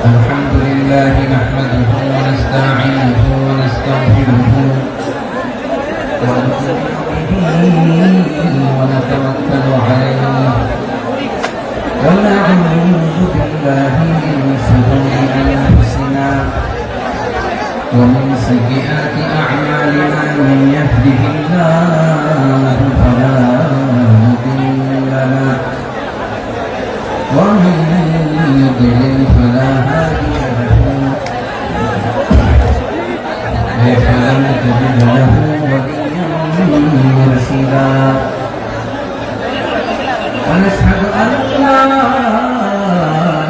الحمد لله نحمده ونستعينه ونستغفره ونؤمن به ونتوكل عليه ونعوذ بالله من شرور أنفسنا ومن سيئات أعمالنا من يهده الله فلا مضل له ومن يضلل فلا هادي له فلن تجد له وليا مرشدا ونشهد أن لا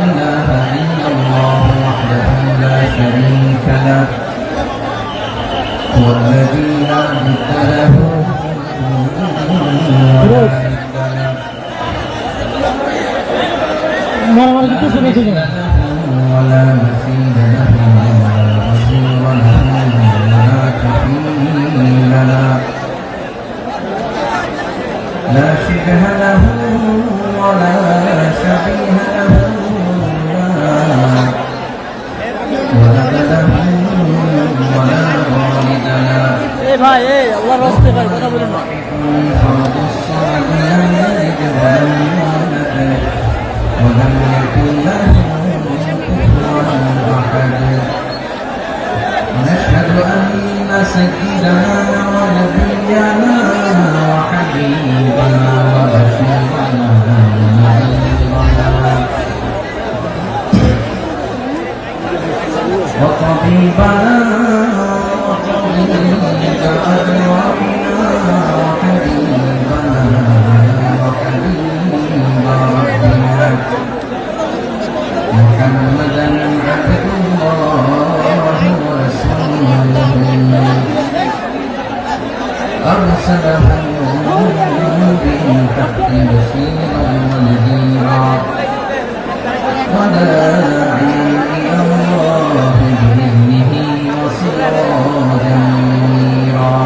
إله إلا الله وحده لا شريك له هو الذي لا ند له ولا مثيل له ولا وزير له ولا كفيل له لا شبه له ولا شبيه له ولد له ولا والد له الله راسته ভাই কথা বলুন না فرد الصمد لم يلد ولم يولد ولم يكن له كفوا أحد ونشهد أن سيدنا ونبينا وحبيبنا وبشيرنا ونذيرنا وطبيبنا وطبيب أرواحنا وحبيبنا وحبيب ربنا محمدا عبد الله ورسوله أرسله بالحق بشيرا ونذيرا وداعيا إلى الله بإذنه وسراجا منيرا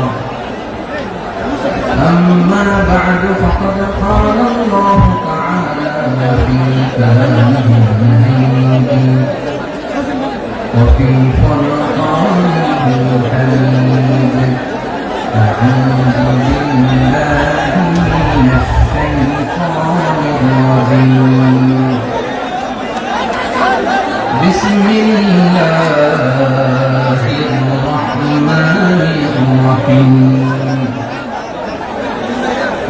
أما بعد فقد قال الله تعالى في كلامه المجيد وفي فرقانه الحميد أعوذ بالله من الشيطان الرجيم بسم الله الرحمن الرحيم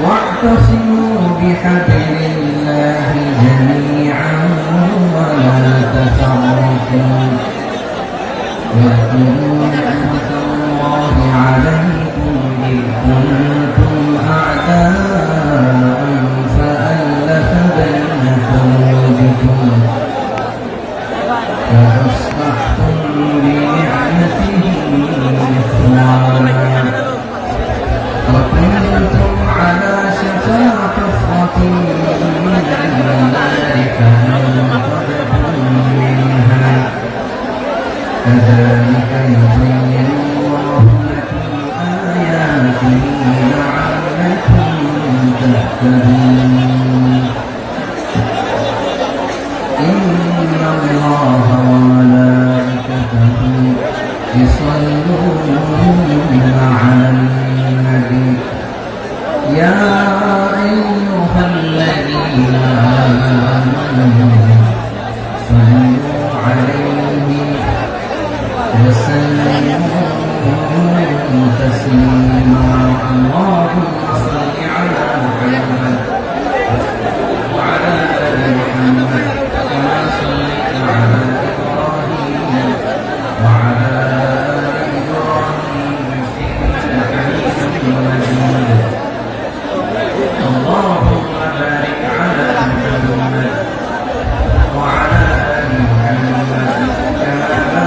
واعتصموا بحبل الله جميعا ولا تفرقوا واذكروا نعمة الله عليكم إذ كنتم أعداء فألف بين قلوبكم فأصبحتم بنعمته إخوانا وكنتم على شفا حفرة من النار فأنقذكم منها كذلك يبين الله لكم آياته لعلكم تهتدون إن الله وملائكته يصلون على النبي يا أيها الذين آمنوا صلوا عليه وسلموا تسليما اللهم صل على محمد وعلى آل محمد كما صليت على إبراهيم وعلى آل إبراهيم إنك حميد مجيد اللهم بارك على محمد وعلى آل محمد كما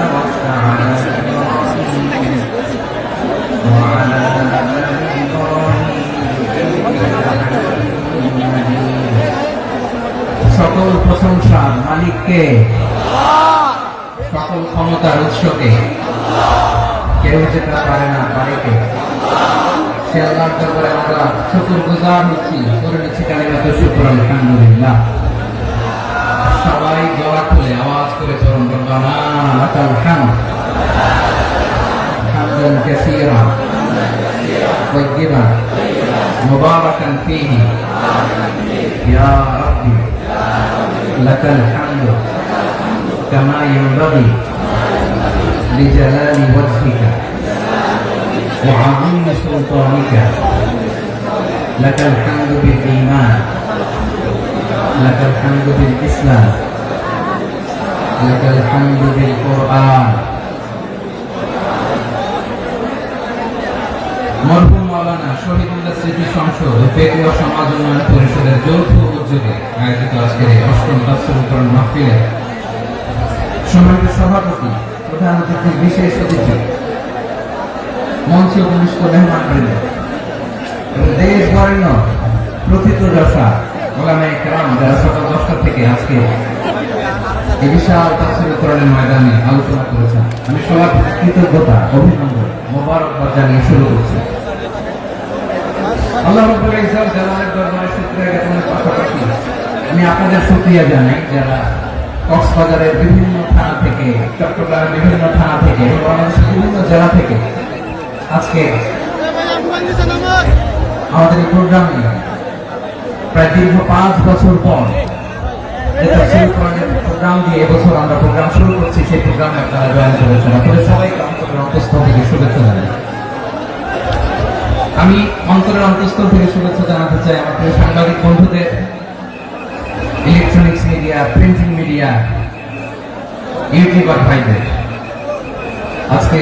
باركت على إبراهيم وعلى آل إبراهيم إنك حميد مجيد সকল প্রশংসা মালিককে সকল ক্ষমতার উৎসকে কেউ যেতে পারে না পারে কে সে আল্লাহর দরবারে আমরা শুকরগুজার হচ্ছি করে নিচ্ছি কালিমাত শুকর আলহামদুলিল্লাহ। সবাই গলা খুলে আওয়াজ করে চরণ مباركا فيه يا ربي لك الحمد كما ينبغي لجلال وجهك وعظيم سلطانك لك الحمد بالإيمان لك الحمد بالإسلام لك الحمد بالقرآن মরহুম মাওলানা শহীদুল্লাহ স্মৃতি সংসদ ও ফেকুয়া সমাজ উন্নয়ন পরিষদের যৌথ উদ্যোগে আয়োজিত আজকের এই অষ্টম তাফসীরুল মাহফিলে সম্মানিত সভাপতি, প্রধান অতিথি, বিশেষ অতিথি, মঞ্চে উপবিষ্ট মেহমানবৃন্দ এবং দেশ বরেণ্য প্রথিতযশা ওলামায়ে কেরাম যারা সকাল 10টা থেকে আজকে এই বিশাল তাফসীরুল কোরআনের ময়দানে আলোচনা করেছেন, আমি সবার কৃতজ্ঞতা, অভিনন্দন, মোবারকবাদ জানিয়ে শুরু করছি। আল্লাহ রাব্বুল ইজ্জত জালালের দরবারে শুকরিয়া জ্ঞাপনের পাশাপাশি আমি আপনাদের শুকরিয়া জানাই যারা কক্সবাজারের বিভিন্ন থানা থেকে, চট্টগ্রামের বিভিন্ন থানা থেকে, বাংলাদেশের বিভিন্ন জেলা থেকে আজকে আমাদের এই প্রোগ্রামে প্রায় দীর্ঘ 5 বছর পর প্রোগ্রাম দিয়ে এবছর আমরা প্রোগ্রাম শুরু করছি, সেই প্রোগ্রামে আপনারা জয়েন করেছেন। আপনাদের সবাইকে অন্তরের অন্তঃস্থল থেকে শুভেচ্ছা জানাই। আমি অন্তরের অন্তঃস্থল থেকে শুভেচ্ছা জানাতে চাই আমার প্রিয় সাংবাদিক বন্ধুদের, electronics media, printing media, YouTuber ভাইদের। আজকে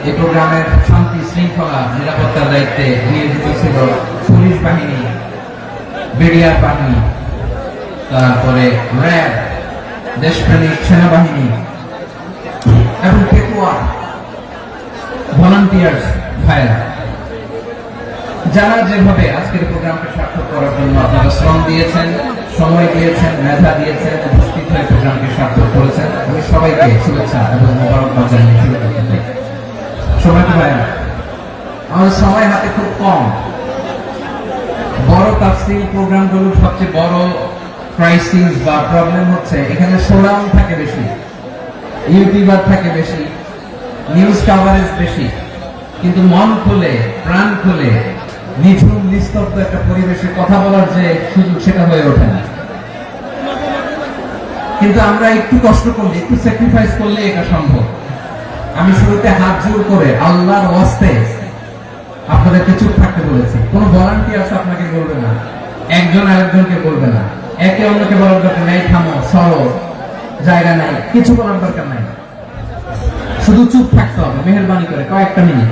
এই প্রোগ্রামের শান্তি শৃঙ্খলা নিরাপত্তার দায়িত্বে নিয়োজিত ছিল পুলিশ বাহিনী, বিডিআর বাহিনী, তারপরে র্যাব, দেশপ্রেমিক সেনাবাহিনী এবং ফেকুয়া ভলান্টিয়ার্স ভাইরা, যারা যেভাবে আজকের প্রোগ্রামকে সার্থক করার জন্য আপনারা শ্রম দিয়েছেন, সময় দিয়েছেন, মেধা দিয়েছেন, উপস্থিত হয়ে প্রোগ্রামকে সার্থক করেছেন, আমি সবাইকে শুভেচ্ছা এবং মোবারকবাদ জানিয়ে শুরু করতে চাই। সবাইকে ভাইরা, আমাদের সময় হাতে খুব কম। বড় তাফসীর প্রোগ্রামগুলোর সবচেয়ে বড় ক্রাইসিস বা প্রবলেম হচ্ছে এখানে শোডাউন থাকে বেশি, ইউটিউবার থাকে বেশি, নিউজ কভারেজ বেশি, কিন্তু মন খুলে, প্রাণ খুলে, নিঝুম নিস্তব্ধ একটা পরিবেশে কথা বলার যে সুযোগ, সেটা হয়ে ওঠে না। কিন্তু আমরা একটু কষ্ট করলে, একটু স্যাক্রিফাইস করলে এটা সম্ভব। আমি শুরুতে হাত জোর করে আল্লাহর ওয়াস্তে আপনাদেরকে চুপ থাকতে বলেছি। কোনো ভলান্টিয়ার্স আপনাকে বলবে না, একজন আরেকজনকে বলবে না, একে অন্যকে বলার দরকার নাই, থামো, সরো, জায়গা নাই, কিছু বলার দরকার নাই, শুধু চুপ থাকতে হবে মেহেরবানি করে কয়েকটা মিনিট।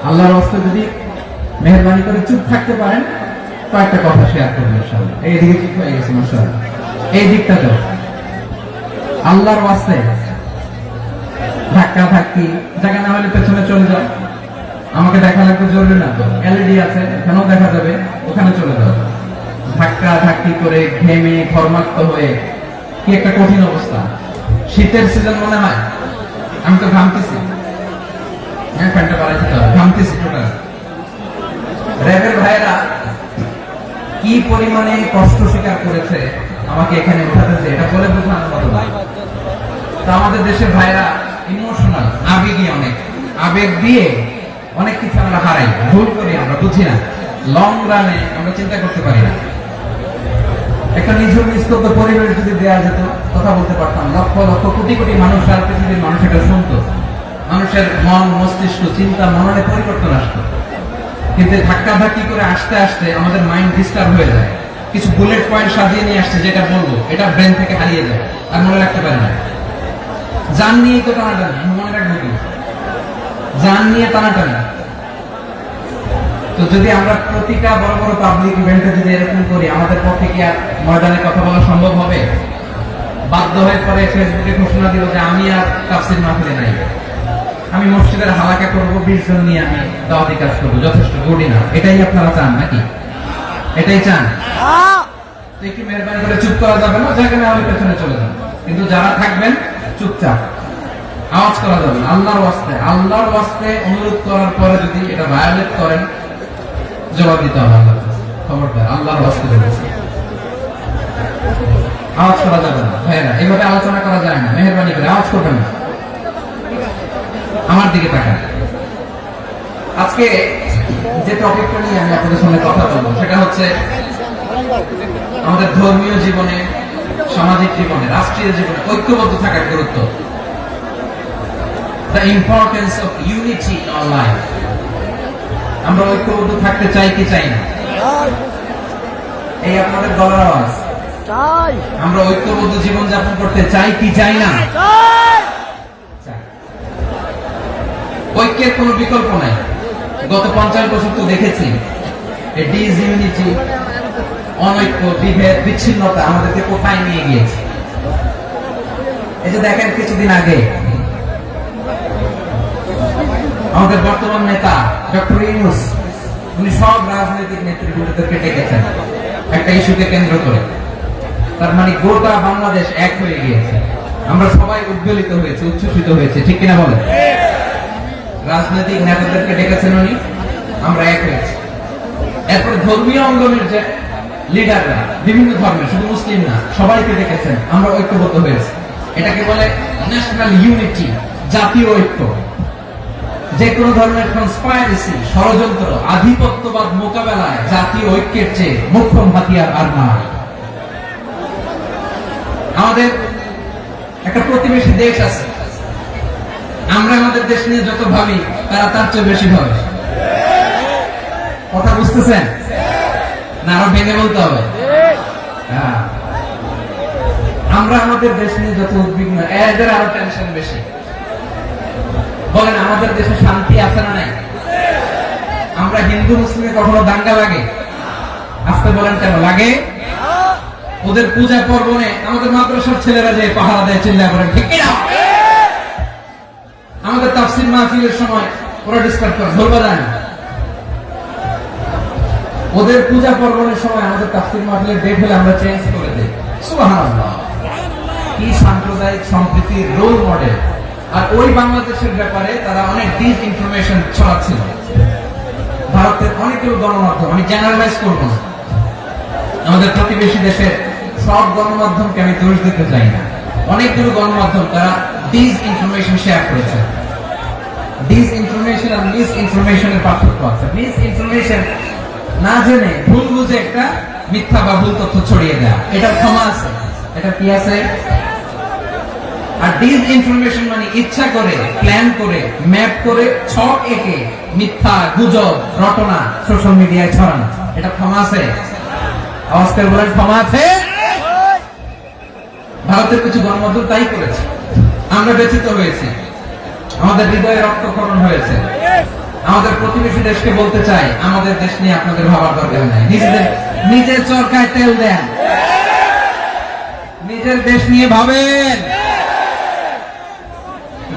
আল্লাহর ওয়াস্তে যদি মেহেরবানি করে চুপ থাকতে পারেন, কয়েকটা কথা শেয়ার করবেন ইনশাআল্লাহ। এই দিকে ঠিক হয়ে গেছে মাশাআল্লাহ, এই দিকটা তো আল্লাহর ওয়াস্তে ধাক্কা ধাক্কি, জায়গা না হলে পেছনে চলে যাও, আমাকে দেখা লাগবে জরুরি না তো, এলইডি আছে এখানেও দেখা যাবে, ওখানে চলে যাও। ধাক্কা ধাক্কি করে ঘেমে ঘর্মাক্ত হয়ে কি একটা কঠিন অবস্থা। শীতের সিজন মনে হয়, আমি তো ঘামতেছি, হ্যাঁ প্যান্টটা বাড়াইতে হবে, ঘামতেছি টোটাল। র্যাবের ভাইরা কি পরিমাণে কষ্ট স্বীকার করেছে আমাকে এখানে উঠাতে, যে এটা বলে বোঝানোর মতো না। তো আমাদের দেশের ভাইরা ইমোশনাল, আবেগী, অনেক আবেগ দিয়ে অনেক কিছু আমরা হারাই, ভুল করি, আমরা বুঝি না, লং রানে আমরা চিন্তা করতে পারি না। একটা নিঝুম নিস্তব্ধ পরিবেশ যদি দেওয়া যেত, কথা বলতে পারতাম, লক্ষ লক্ষ কোটি কোটি মানুষ, সারা পৃথিবীর মানুষ এটা শুনতো, মানুষের মন, মস্তিষ্ক, চিন্তা, মননে পরিবর্তন আসতো। কিন্তু ধাক্কা ধাক্কি করে আসতে আসতে আমাদের মাইন্ড ডিস্টার্ব হয়ে যায়। কিছু বুলেট পয়েন্ট সাজিয়ে নিয়ে আসছে, যেটা বলবো এটা ব্রেন থেকে হারিয়ে যায়, আর মনে রাখতে পারি না। জান নিয়ে তো টানাটানি, মনে রাখবো কি, জান নিয়ে টানাটানি। তো যদি আমরা প্রতিটা বড় বড় পাবলিক ইভেন্টে যদি এরকম করি, আমাদের পক্ষে কি আর ময়দানে কথা বলা সম্ভব হবে? বাধ্য হয়ে পরে ফেসবুকে ঘোষণা দিল যে আমি আর তাফসীর মাহফিলে নাই, আমি মসজিদের হালাকা করবো, 20 জন নিয়ে আমি দাওয়াতি কাজ করবো, যথেষ্ট গুড না। এটাই আপনারা চান নাকি? এটাই চান? একটু মেহরবানি করে চুপ করা যাবে না, জায়গা না হলে পেছনে চলে যান, কিন্তু যারা থাকবেন চুপচাপ, আওয়াজ করা যাবে না। আল্লাহর ওয়াস্তে অনুরোধ করার পরে যদি এটা ভায়োলেট করেন, জবাব দিতে হবে আল্লাহর কাছে, খবরদার, আল্লাহর ওয়াস্তে বলেছি। আওয়াজ করা যাবে না ভাইয়েরা, এভাবে আলোচনা করা যায় না, মেহরবানি করে আওয়াজ করবেন না। আমার দিকে তাকান। আজকে যে টপিকটা নিয়ে আমি আপনাদের সঙ্গে কথা বলবো সেটা হচ্ছে আমাদের ধর্মীয় জীবনে, সামাজিক জীবনে, রাষ্ট্রীয় জীবনে ঐক্যবদ্ধ থাকার গুরুত্ব। The importance of unity in our life. আমরা ঐক্যবদ্ধ থাকতে চাই কি চাই না? এই আপনাদের গলার আওয়াজ। চাই। আমরা ঐক্যবদ্ধ জীবন যাপন করতে চাই কি চাই না? চাই। ঐক্যের কোনো বিকল্প নাই। গত 50 বছর তো দেখেছি এই ডিসইউনিটি, অনৈক্য, বিভেদ, বিচ্ছিন্নতা আমাদেরকে কোথায় নিয়ে গিয়েছে। এই যে দেখেন কিছুদিন আগে আমাদের বর্তমান নেতা ডক্টর ইউনূস, উনি সব রাজনৈতিক নেতৃবৃন্দদেরকে ডেকেছেন একটা ইস্যুকে কেন্দ্র করে। তার মানে গোটা বাংলাদেশ এক হয়ে গিয়েছে। আমরা সবাই উদ্বেলিত হয়েছে, উচ্ছ্বসিত হয়েছে, ঠিক কিনা বলেন? রাজনৈতিক নেতাদেরকে ডেকেছেন উনি, আমরা এক হয়েছি। এরপর ধর্মীয় অঙ্গনের যে লিডাররা, বিভিন্ন ধর্মের, শুধু মুসলিম না, সবাইকে ডেকেছেন, আমরা ঐক্যবদ্ধ হয়েছি। এটাকে বলে ন্যাশনাল ইউনিটি, জাতীয় ঐক্য। যে কোনো ধরনের কনস্পাইরেসি, ষড়যন্ত্র, আধিপত্যবাদ মোকাবেলায় জাতীয় ঐক্যের চেয়ে মোক্ষম হাতিয়ার আর নাই। আমাদের একটা প্রতিবেশী দেশ আছে, আমরা আমাদের দেশ নিয়ে যত ভাবি তারা তার চেয়ে বেশি ভাবে। কথা বুঝতেছেন না? আরো ভেঙে বলতে হবে। হ্যাঁ, আমরা আমাদের দেশ নিয়ে যত উদ্বিগ্ন, এদের আরো টেনশন বেশি। বলেন আমাদের দেশে শান্তি আছে না নাই? আমরা হিন্দু মুসলিমে কখনো দাঙ্গা লাগে? আসতে বলেন কেন লাগে? ওদের পূজা পর্বণে আমাদের মাদ্রাসার ছেলেরা যে পাহারা দেয়, চিল্লা করেন, ঠিক কিনা? আমাদের তাফসীর মাহফিলের সময় ওরা ডিসকাস করে, ঢোল বাজায় না। ওদের পূজা পর্বণের সময় আমাদের তাফসীর মাহফিলের ডেট হলে আমরা চেঞ্জ করে দেই। সুবহানাল্লাহ, কি সাম্প্রদায়িক সম্প্রীতির রোল মডেল। আর ওই বাংলাদেশের ব্যাপারে তারা অনেক ডিসইনফরমেশন ছড়াচ্ছিল। ভারতের অনেকগুলো গণমাধ্যম, আমি জেনারেলাইজ করবো না, আমাদের প্রতিবেশী দেশের সব গণমাধ্যমকে আমি দোষ দিতে চাই না, অনেকগুলো গণমাধ্যম তারা ডিসইনফরমেশন শেয়ার করেছে। ডিসইনফরমেশন আর মিসইনফরমেশনের পার্থক্য আছে। মিসইনফরমেশন না জেনে ভুল বুঝে একটা মিথ্যা বা ভুল তথ্য ছড়িয়ে দেয়া, এটা ক্ষমা আছে, এটা কি আছে। আর ডিসইনফরমেশন মানে ইচ্ছা করে, প্ল্যান করে, ম্যাপ করে, ছক এঁকে মিথ্যা, গুজব, রটনা সোশ্যাল মিডিয়ায় ছড়ানো, এটা ক্ষমা আছে? আওয়াজ করে বলেন, ক্ষমা আছে? ভারতের কিছু গণমাধ্যম তাই করেছে। আমরা ব্যথিত হয়েছি, আমাদের হৃদয়ে রক্তক্ষরণ হয়েছে। আমাদের প্রতিবেশী দেশকে বলতে চাই, আমাদের দেশ নিয়ে আপনাদের ভাবার দরকার নাই। নিজের চরকায় তেল দেন, নিজের দেশ নিয়ে ভাবেন।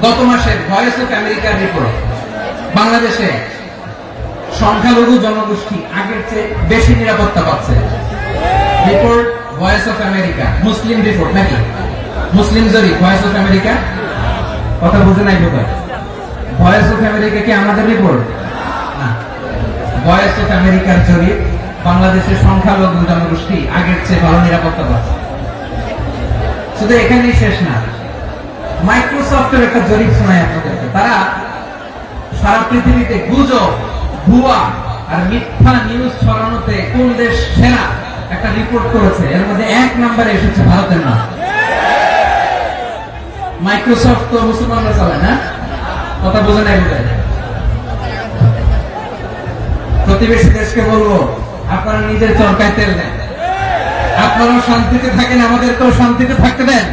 গত মাসে ভয়েস অফ আমেরিকার রিপোর্ট, বাংলাদেশে সংখ্যালঘু জনগোষ্ঠী আগের চেয়ে বেশি নিরাপত্তা পাচ্ছে। Report voice of America, Muslim report নাকি? মুসলিম জরিপ, ভয়েস অফ আমেরিকা। কথা বুঝে নাই বোধহয়। ভয়েস অফ আমেরিকা কি আমাদের রিপোর্ট না? ভয়েস অফ আমেরিকার জরিপ, বাংলাদেশের সংখ্যালঘু জনগোষ্ঠী আগের চেয়ে ভালো নিরাপত্তা পাচ্ছে। শুধু এখানেই শেষ না, মাইক্রোসফটের একটা জরিপ শোনায় আপনাদেরকে। তারা সারা পৃথিবীতে গুজব, ভুয়া আর মিথ্যা নিউজ ছড়ানোতে কোন দেশ সেরা একটা রিপোর্ট করেছে। এর মধ্যে 1 নম্বরে এসেছে ভারতের নাম। মাইক্রোসফট তো মুসলমানরা চালায় না? কথা বোঝে নাই বোধ হয়। প্রতিবেশী দেশকে বলবো, আপনারা নিজের চরকায় তেল দেন, আপনারাও শান্তিতে থাকেন, আমাদেরকেও শান্তিতে থাকতে দেন।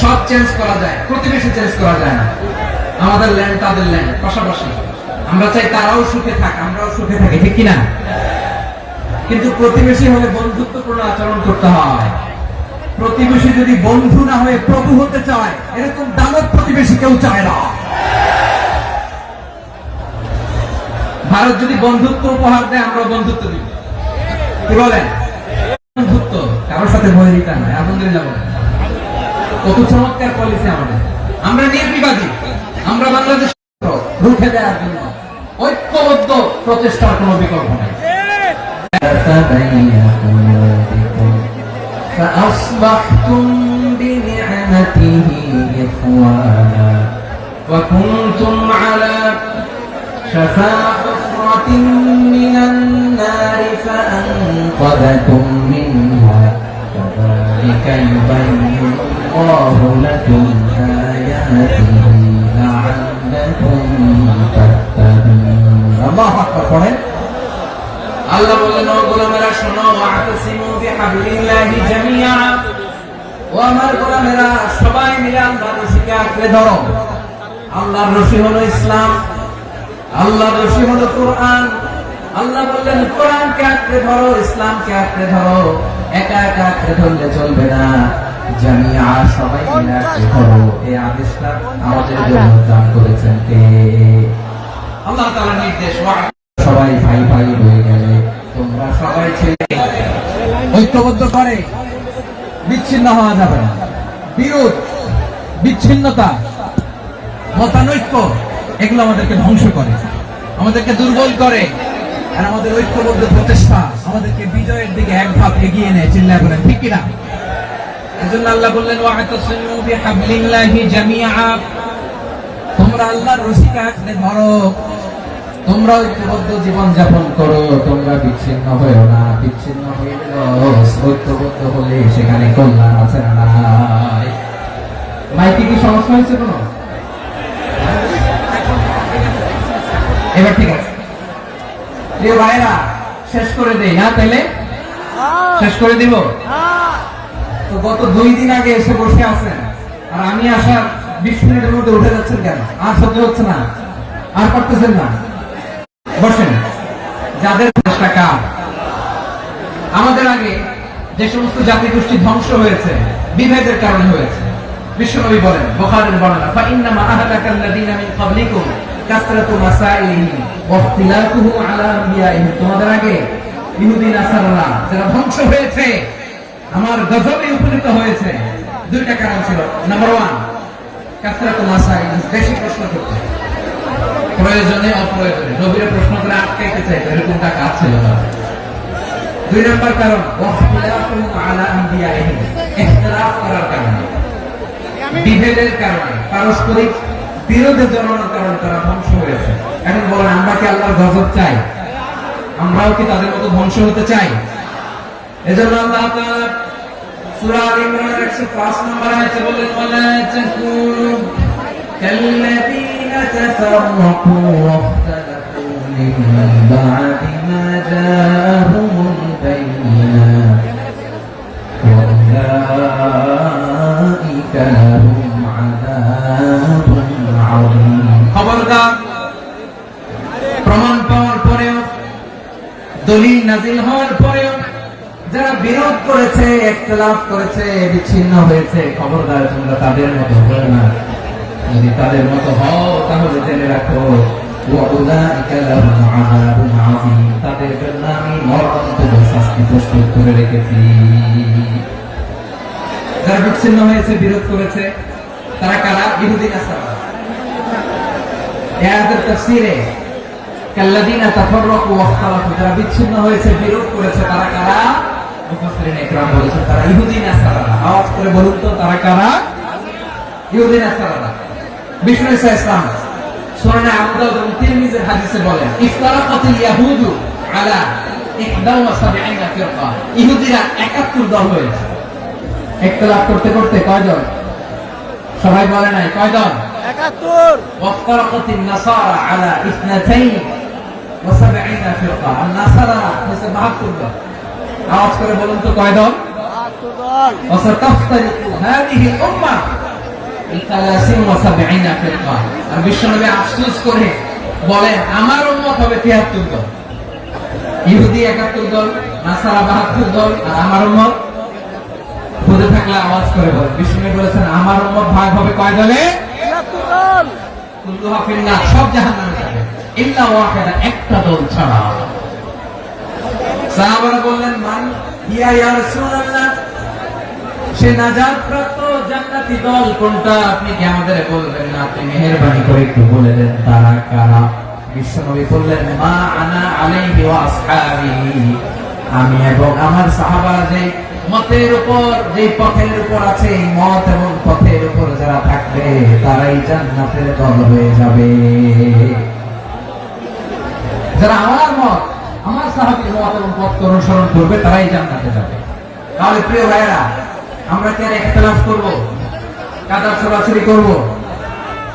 সব চেঞ্জ করা যায়, প্রতিবেশী চেঞ্জ করা যায় না। আমাদের ল্যান্ড তাদের ল্যান্ড, পাশাপাশি। আমরা চাই তারাও সুখে থাক, আমরাও সুখে থাকি, ঠিক কিনা? কিন্তু প্রতিবেশী হলে বন্ধুত্বপূর্ণ আচরণ করতে হয়। প্রতিবেশী যদি বন্ধু না হয়ে প্রভু হতে চায়, এরকম দানব প্রতিবেশী কেউ চায় না। ভারত যদি বন্ধুত্ব উপহার দেয়, আমরা বন্ধুত্ব দিব। কি বলেন? বন্ধুত্ব কারোর সাথে বৈরিতা নয়। আলহামদুলিল্লাহ বলেন, কত চমৎকার পলিসি আমাদের। আমরা নির্বিবাদী, আমরা বাংলাদেশ রুখে দেওয়ার জন্য ঐক্যবদ্ধ প্রচেষ্টার কোনো বিকল্প নেই। فأصبحتم بنعمته إخوانا وكنتم على শাফা হুফরাতিন মিনান নারি ফাআনকাযাকুম মিনহা কাযালিকা ইউবাইয়িনুল্লাহু লাকুম আয়াতিহি লাআল্লাকুম তাত্তাকুন। আল্লাহু আকবার পড়েন। আল্লাহ বললেন, ও গোলামেরা শোনো, ওয়া'তাসিমু বিহাবলিল্লাহি জামিআ, ও আমার গোলামেরা সবাই মিলে আল্লাহর রশিকে আঁকড়ে ধরো। আল্লাহর রশি হলো ইসলাম, আল্লাহর রশি হলো কোরআন। আল্লাহ বললেন কোরআনকে আঁকড়ে ধরো, ইসলামকে আঁকড়ে ধরো। একা একা আঁকড়ে ধরলে চলবে না, জামিআ সবাই মিলে আঁকড়ে ধরো। এই আদেশটা আমাদের জন্য দান করেছেন কে? আল্লাহ তাআলার নির্দেশ। সবাই ভাই ভাই হয়ে গেলে তোমরা সবাই ছেলে ঐক্যবদ্ধ করে বিচ্ছিন্ন হওয়া যাবে না। বিরোধ, বিচ্ছিন্নতা, মতানৈক্য এগুলো আমাদেরকে ধ্বংস করে, আমাদেরকে দুর্বল করে। আর আমাদের ঐক্যবদ্ধ প্রচেষ্টা আমাদেরকে বিজয়ের দিকে এক ধাপ এগিয়ে নেয়। চিল্লায় বলেন ঠিক কিনা? এজন্য আল্লাহ বললেন, ওয়া'তাসিমু বিহাবলিল্লাহি জামিআ, তোমরা আল্লাহর রশিকে আঁকড়ে ধরো, তোমরা ঐক্যবদ্ধ জীবন যাপন করো, তোমরা বিচ্ছিন্ন হয়েও না। বিচ্ছিন্ন হয়ে ঐক্যবদ্ধ হলে সেখানে কল্যাণ আছে না নাই? মাইকে কি সমস্যা হয়েছে কোনো? এবার ঠিক আছে প্রিয় ভাইরা, শেষ করে দেই না? তাইলে শেষ করে দিব। তো গত 2 দিন আগে এসে বসে আছেন, আর আমি আসার 20 মিনিটের মধ্যে উঠে যাচ্ছেন কেন? আর সহ্য হচ্ছে না? আর পারতেছেন না? বসেন। যাদের টাকা আমাদের আগে যে সমস্ত জাতি গোষ্ঠী ধ্বংস হয়েছে বিভেদের কারণে হয়েছে। বিশ্বনবী বলেন, বুখারীর বর্ণনা, ফাইন্নামা আহলাকাল্লাযীনা মিন ক্বাবলিকুম কাসরাতু মাসাইলিহিম ওয়া ইখতিলাফুহু আলা আনবিয়াইহিম। তোমাদের আগে ইহুদি নাসারারা যারা ধ্বংস হয়েছে, আমার গজবে উপনীত হয়েছে, 2টা কারণ ছিল। নাম্বার 1, কাসরাতু মাসাইলিহিম, বেশি প্রশ্ন করতে, প্রয়োজনে অপ্রয়োজনে নবীর প্রশ্ন করে আটকাইতে চাইতো, এরকম টাকা ছিল না। 2 নম্বর কারণ, ওয়াখতিলাফুহু আলা আনবিয়াইহিম, ইখতিলাফ করার কারণে, বিভেদের কারণে, পারস্পরিক বিরোধে জড়ানোর কারণে তারা ধ্বংস হয়েছে। এখন বলেন, আমরা কি আল্লাহর গজব চাই? আমরাও কি তাদের মতো ধ্বংস হতে চাই? এজন্য আল্লাহ তাআলা সূরা আল ইমরানের 105 নম্বর আয়াতে বললেন, ওয়ালা তাকুনু কাল্লাযীনা তাফাররাকু ওয়াখতালাফু মিন বা'দি মা জাআহুমুল বায়িনাত ওয়া উলাইকা লাহুম আযাবুন আযীম। খবরদার, প্রমাণ পাওয়ার পরেও, দলিল নাজিল হওয়ার পরেও যারা বিরোধ করেছে, ইখতিলাফ করেছে, বিচ্ছিন্ন হয়েছে, খবরদার তোমরা তাদের মতো হও না। যদি তাদের মতো হও তাহলে জেনে রাখো, ওয়া উলাইকা লাহুম আযাবুন আযীম, তাদের জন্য আমি মরণান্তর শাস্তি প্রস্তুত করে রেখেছি। যারা বিচ্ছিন্ন হয়েছে, বিরোধ করেছে, তারা কারা? ইহুদি নাসারা। এই আয়াতের তাফসীরে কাল্লাযীনা তাফাররাকু ওয়াখতালাফু, যারা বিচ্ছিন্ন হয়েছে, বিরোধ করেছে, তারা কারা? মুফাসসিরিন ইকরাম বলেছেন তারা ইহুদি নাসারা। আওয়াজ করে বলুন তো, তারা কারা? ইহুদি নাসারা। বিষ্ণু ঈসা ইসলাম সূরা আবু দাউদ এবং তিরমিজির হাদিসে বলেন, ইফতারাকাতিল ইয়াহুদু আলা 71 ফিরকা, ইহুদিরা 71 দল হয়েছে। ইখতিলাফ করতে করতে কয়জন? সবাই বলে নাই কয়জন? 71। ওয়াফতারাকাতিন নাসারা আলা 72 ফিরকা, আর নাসারা হচ্ছে 72 দল। আওয়াজ করে বলুন তো কয় দল? 72 দল। ওয়াসাতাফতারিকু হাদিহি উম্মাহ ফিরকা। আর বিশ্বনবী আফসোস করে বলেন, আমার উম্মত হবে 73 দল। ইহুদি 71 দল, নাসারা 72 দল, আর আমার উম্মত খুঁজে থাকলে আওয়াজ করে বলেন। বিশ্বনবী বলেছেন, আমার উম্মত ভাগ হবে কয় দলে? 73 দল। কুল্লুহা ফিন্নার, সব জাহান্নামে যাবে, ইল্লা ওয়াহিদা, একটা দল ছাড়া। সাহাবারা বললেন, মান হিয়া ইয়া রাসূলুল্লাহ, সে নাজাত প্রাপ্ত জান্নাতি দল কোনটা? আপনি কি আমাদের বলবেন না? আপনি মেহেরবানি করে একটু বলে দেন তারা কারা? বিশ্বনবী বললেন, মা আনা আলাইহি ওয়া আসহাবি, আমি এবং আমার সাহাবারা যে মতের উপর, যে পথের উপর আছে, এই মত এবং পথের উপর যারা থাকবে তারাই জান্নাতের দল হয়ে যাবে। যারা আমার মত, আমার সাহাবীর মত এবং পথ অনুসরণ করবে তারাই জান্নাতে যাবে। তাহলে প্রিয় ভাইরা, আমরা কি আর ইখতিলাফ করব, কাদা ছোড়াছুড়ি করব?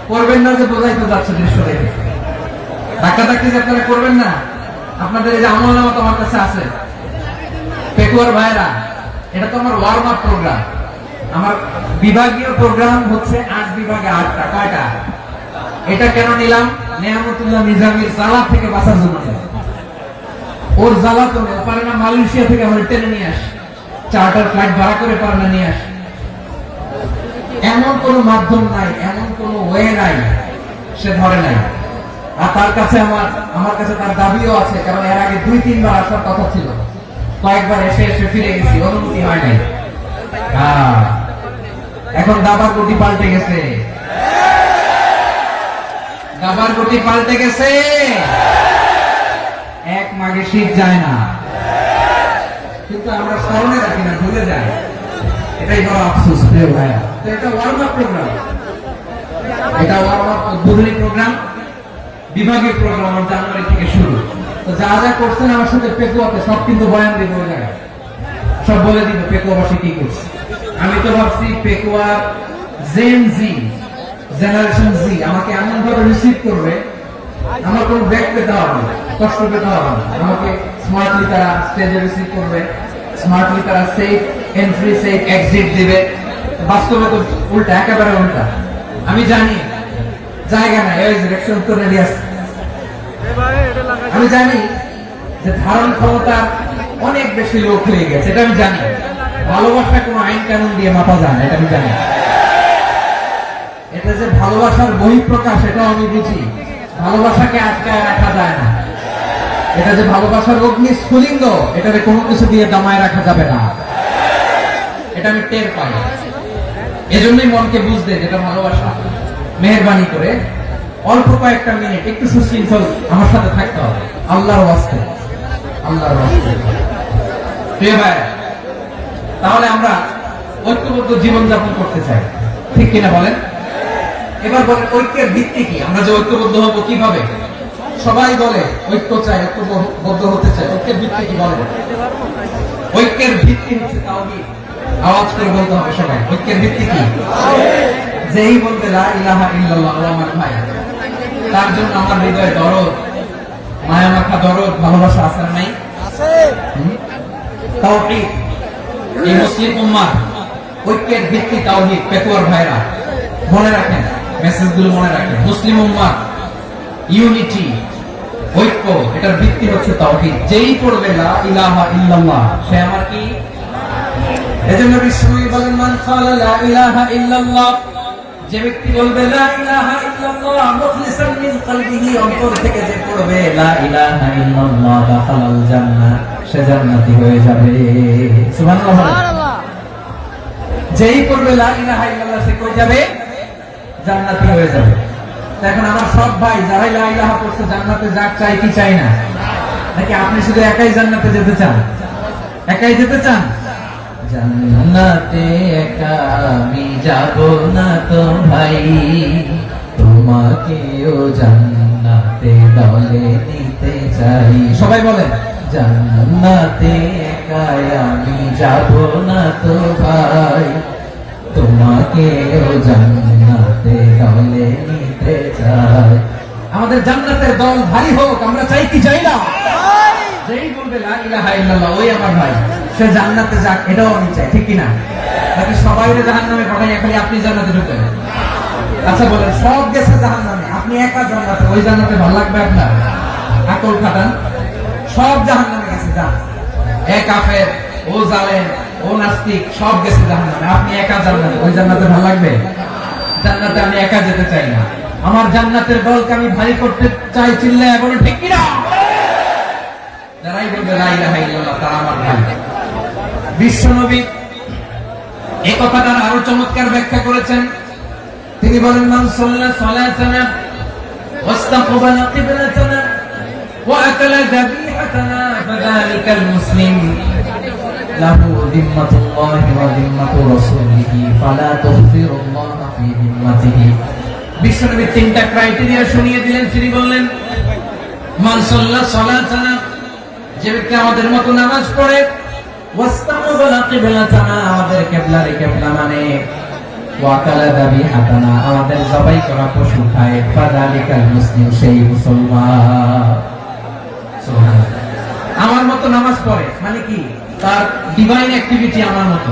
করবেন না, যে বোঝাইতে যাচ্ছে দৃশ্য দেখে। ধাক্কাধাক্কি যে আপনারা করবেন না। আপনাদের এই যে আমলনামা আমার কাছে আছে, পেকুয়ার ভাইরা, এটা তো আমার ওয়ার্ম আপ প্রোগ্রাম। আমার বিভাগীয় প্রোগ্রাম হচ্ছে 8 বিভাগে 8টা। কয়টা? এটা কেন নিলাম? নেয়ামতুল্লাহ নিজামীর জ্বালা থেকে বাঁচার জন্য। ওর জ্বালা তো পারে না, মালয়েশিয়া থেকে আমরা টেনে নিয়ে আসি, চার্টার ফ্লাইট ভাড়া করে পারে না নিয়ে আসি। এমন কোন মাধ্যম নাই, এমন কোন ওয়ে নাই সে ধরে নাই। আর তার কাছে আমার কাছে তার দাবিও আছে, কারণ এর আগে 2-3 বার আসার কথা ছিল, কয়েকবার এসে ফিরে গেছি, অনুমতি হয় নাই। এখন দাবার গতি পাল্টে গেছে, দাবার গতি পাল্টে গেছে। এক মাঘে শীত যায় না, কিন্তু আমরা স্মরণে রাখি না, ভুলে যাই। এটাই বড় আফসোস প্রিয় ভাইয়া। তো এটা ওয়ার্ম আপ প্রোগ্রাম, এটা ওয়ার্ম আপ উদ্বোধনী প্রোগ্রাম, বিভাগীয় প্রোগ্রাম জানুয়ারি থেকে শুরু। তো যা যা করছেন আমার সাথে পেকুয়াতে সব কিন্তু বয়ান দিব, ওই জায়গায় সব বলে দিব পেকুয়াবাসী কি করছে। আমি তো ভাবছি পেকুয়া জেন জি, জেনারেশন জি আমাকে এমন ভাবে রিসিভ করবে, আমার কোনো ব্যাক পেতে হবে না, কষ্ট পেতে হবে না। আমাকে স্মার্টলি তারা স্টেজে রিসিভ করবে, স্মার্টলি তারা সেফ এন্ট্রি সেফ এক্সিট দিবে। বাস্তবে তো উল্টা, একেবারে উল্টা। আমি জানি জায়গা নাই, এই ডিরেকশন তো রেডি আছে। আমি জানি যে ধারণ ক্ষমতা অনেক বেশি লোক হয়ে গেছে, এটা আমি জানি। ভালোবাসা কোনো আইন কানুন দিয়ে মাপা যায় না, এটা আমি জানি। এটা যে ভালোবাসার বহিঃপ্রকাশ, এটাও আমি বুঝি। ভালোবাসাকে আটকায় রাখা যায় না। এটা যে ভালোবাসার অগ্নি স্ফুলিঙ্গ, এটাকে কোনো কিছু দিয়ে দমায় রাখা যাবে না, এটা আমি টের পাই। এজন্যই মনকে বুঝতে যেটা ভালোবাসা। মেহেরবানি করে অল্প কয়েকটা মিনিট একটু সুশৃঙ্খল আমার সাথে থাকতে হবে, আল্লাহর ওয়াস্তে, আল্লাহর ওয়াস্তে। প্রিয় ভাই, তাহলে আমরা ঐক্যবদ্ধ জীবনযাপন করতে চাই, ঠিক কিনা বলেন? এবার বলেন ঐক্যের ভিত্তি কি? আমরা যে ঐক্যবদ্ধ হব কিভাবে? সবাই বলে ঐক্য চাই, ঐক্যবদ্ধ হতে চাই। ঐক্যের ভিত্তি কি বলেন? ঐক্যের ভিত্তি হচ্ছে তাওহীদ। আওয়াজ করে বলতে হবে সবাই, ঐক্যের ভিত্তি কি? যেই বলবে লা ইলাহা ইল্লাল্লাহ, ও আমার ভাই, তার জন্য আমার হৃদয়ে দরদ, মায়া মাখা দরদ, ভালোবাসা আছে না নাই? আছে। তাওহীদ। এই মুসলিম উম্মাহ ঐক্যের ভিত্তি তাওহীদ। পেকুয়ার ভাইরা মনে রাখেন, মেসেজগুলো মনে রাখেন। মুসলিম উম্মাহ ইউনিটি, ঐক্য, এটার ভিত্তি হচ্ছে তাওহীদ। যেই পড়বে লা ইলাহা ইল্লাল্লাহ, সে আমার কি? এজন্য বিশ্বনবী বলেন, মান ক্বালা লা ইলাহা ইল্লাল্লাহ, যে ব্যক্তি বলবে লা ইলাহা ইল্লাল্লাহ মুখলিসান মিন কলবিহি, অন্তর থেকে যে পড়বে লা ইলাহা ইল্লাল্লাহ, দাখালাল জান্নাহ, সে জান্নাতি হয়ে যাবে। সুবহানাল্লাহ। সুবহানাল্লাহ। যেই পড়বে লা ইলাহা ইল্লাল্লাহ, সে কই যাবে? জান্নাতি হয়ে যাবে। এখন আমার সব ভাই যারা লা ইলাহা পড়ছে জান্নাতে যাক, চাই কি চাই না? নাকি আপনি শুধু একাই জান্নাতে যেতে চান? একাই যেতে চান? জান্নাতে একা আমি যাব না তো ভাই, তোমাকেও জান্নাতে দলে নিতে চাই। সবাই বলেন, জান্নাতে একা আমি যাব না তো ভাই, তোমাকেও জান্নাতে দলে নিতে চাই। আমাদের জান্নাতের দল ভারী হোক, আমরা চাই কি চাই না? যেই বলবে লা ইলাহা ইল্লাল্লাহ, ওই আমার ভাই, সে জান্নাতে যাক, এটাও আমি চাই, ঠিক কিনা? নাকি সবাই জাহান্নামে পাঠাই, খালি আপনি জান্নাতে ঢুকবেন? আচ্ছা বলেন, সব গেছে জাহান্নামে, আপনি একা জান্নাতে, ওই জান্নাতে ভালো লাগবে আপনার? আকল খাটান। সব জাহান্নামে গেছে, যান। এ কাফের, ও জালেম, ও নাস্তিক, সব গেছে জাহান্নামে, আপনি একা জান্নাতে, ওই জান্নাতে ভালো লাগবে? জান্নাতে আমি একা যেতে চাই না, আমার জান্নাতের দলকে আমি ভারী করতে চাই। চিল্লায় বলে ঠিক কিনা? যারাই বলবে লা ইলাহা ইল্লাল্লাহ, তারা আমার ভাই। বিশ্বনবী এই কথাটার আরো চমৎকার ব্যাখ্যা করেছেন। তিনি বলেন, মান সাল্লা সালাতানা ওয়াস্তাকবালা কিবলাতানা ওয়া আকালা যাবিহাতানা ফাযালিকাল মুসলিম লাহু যিম্মাতুল্লাহি ওয়া যিম্মাতু রাসূলিহি ফালা তুখফিরুল্লাহ ফি যিম্মাতিহি। বিশ্বনবী তিনটা ক্রাইটেরিয়া শুনিয়ে দিলেন। তিনি বললেন, মান সাল্লা সালাতানা, যে ব্যক্তি আমাদের মতো নামাজ পড়ে, ওয়াস্তাকবালা কিবলাতানা, আমাদের কিবলারে কিবলা মানে, ওয়াকালা যাবিহাতানা, আমাদের জবাই করা পশু খায়, ফাযালিকাল মুসলিম, সেই মুসলমান। সুবহানাল্লাহ। আমার মতো নামাজ পড়ে মানে কি, তার ডিভাইন অ্যাক্টিভিটি আমার মতো,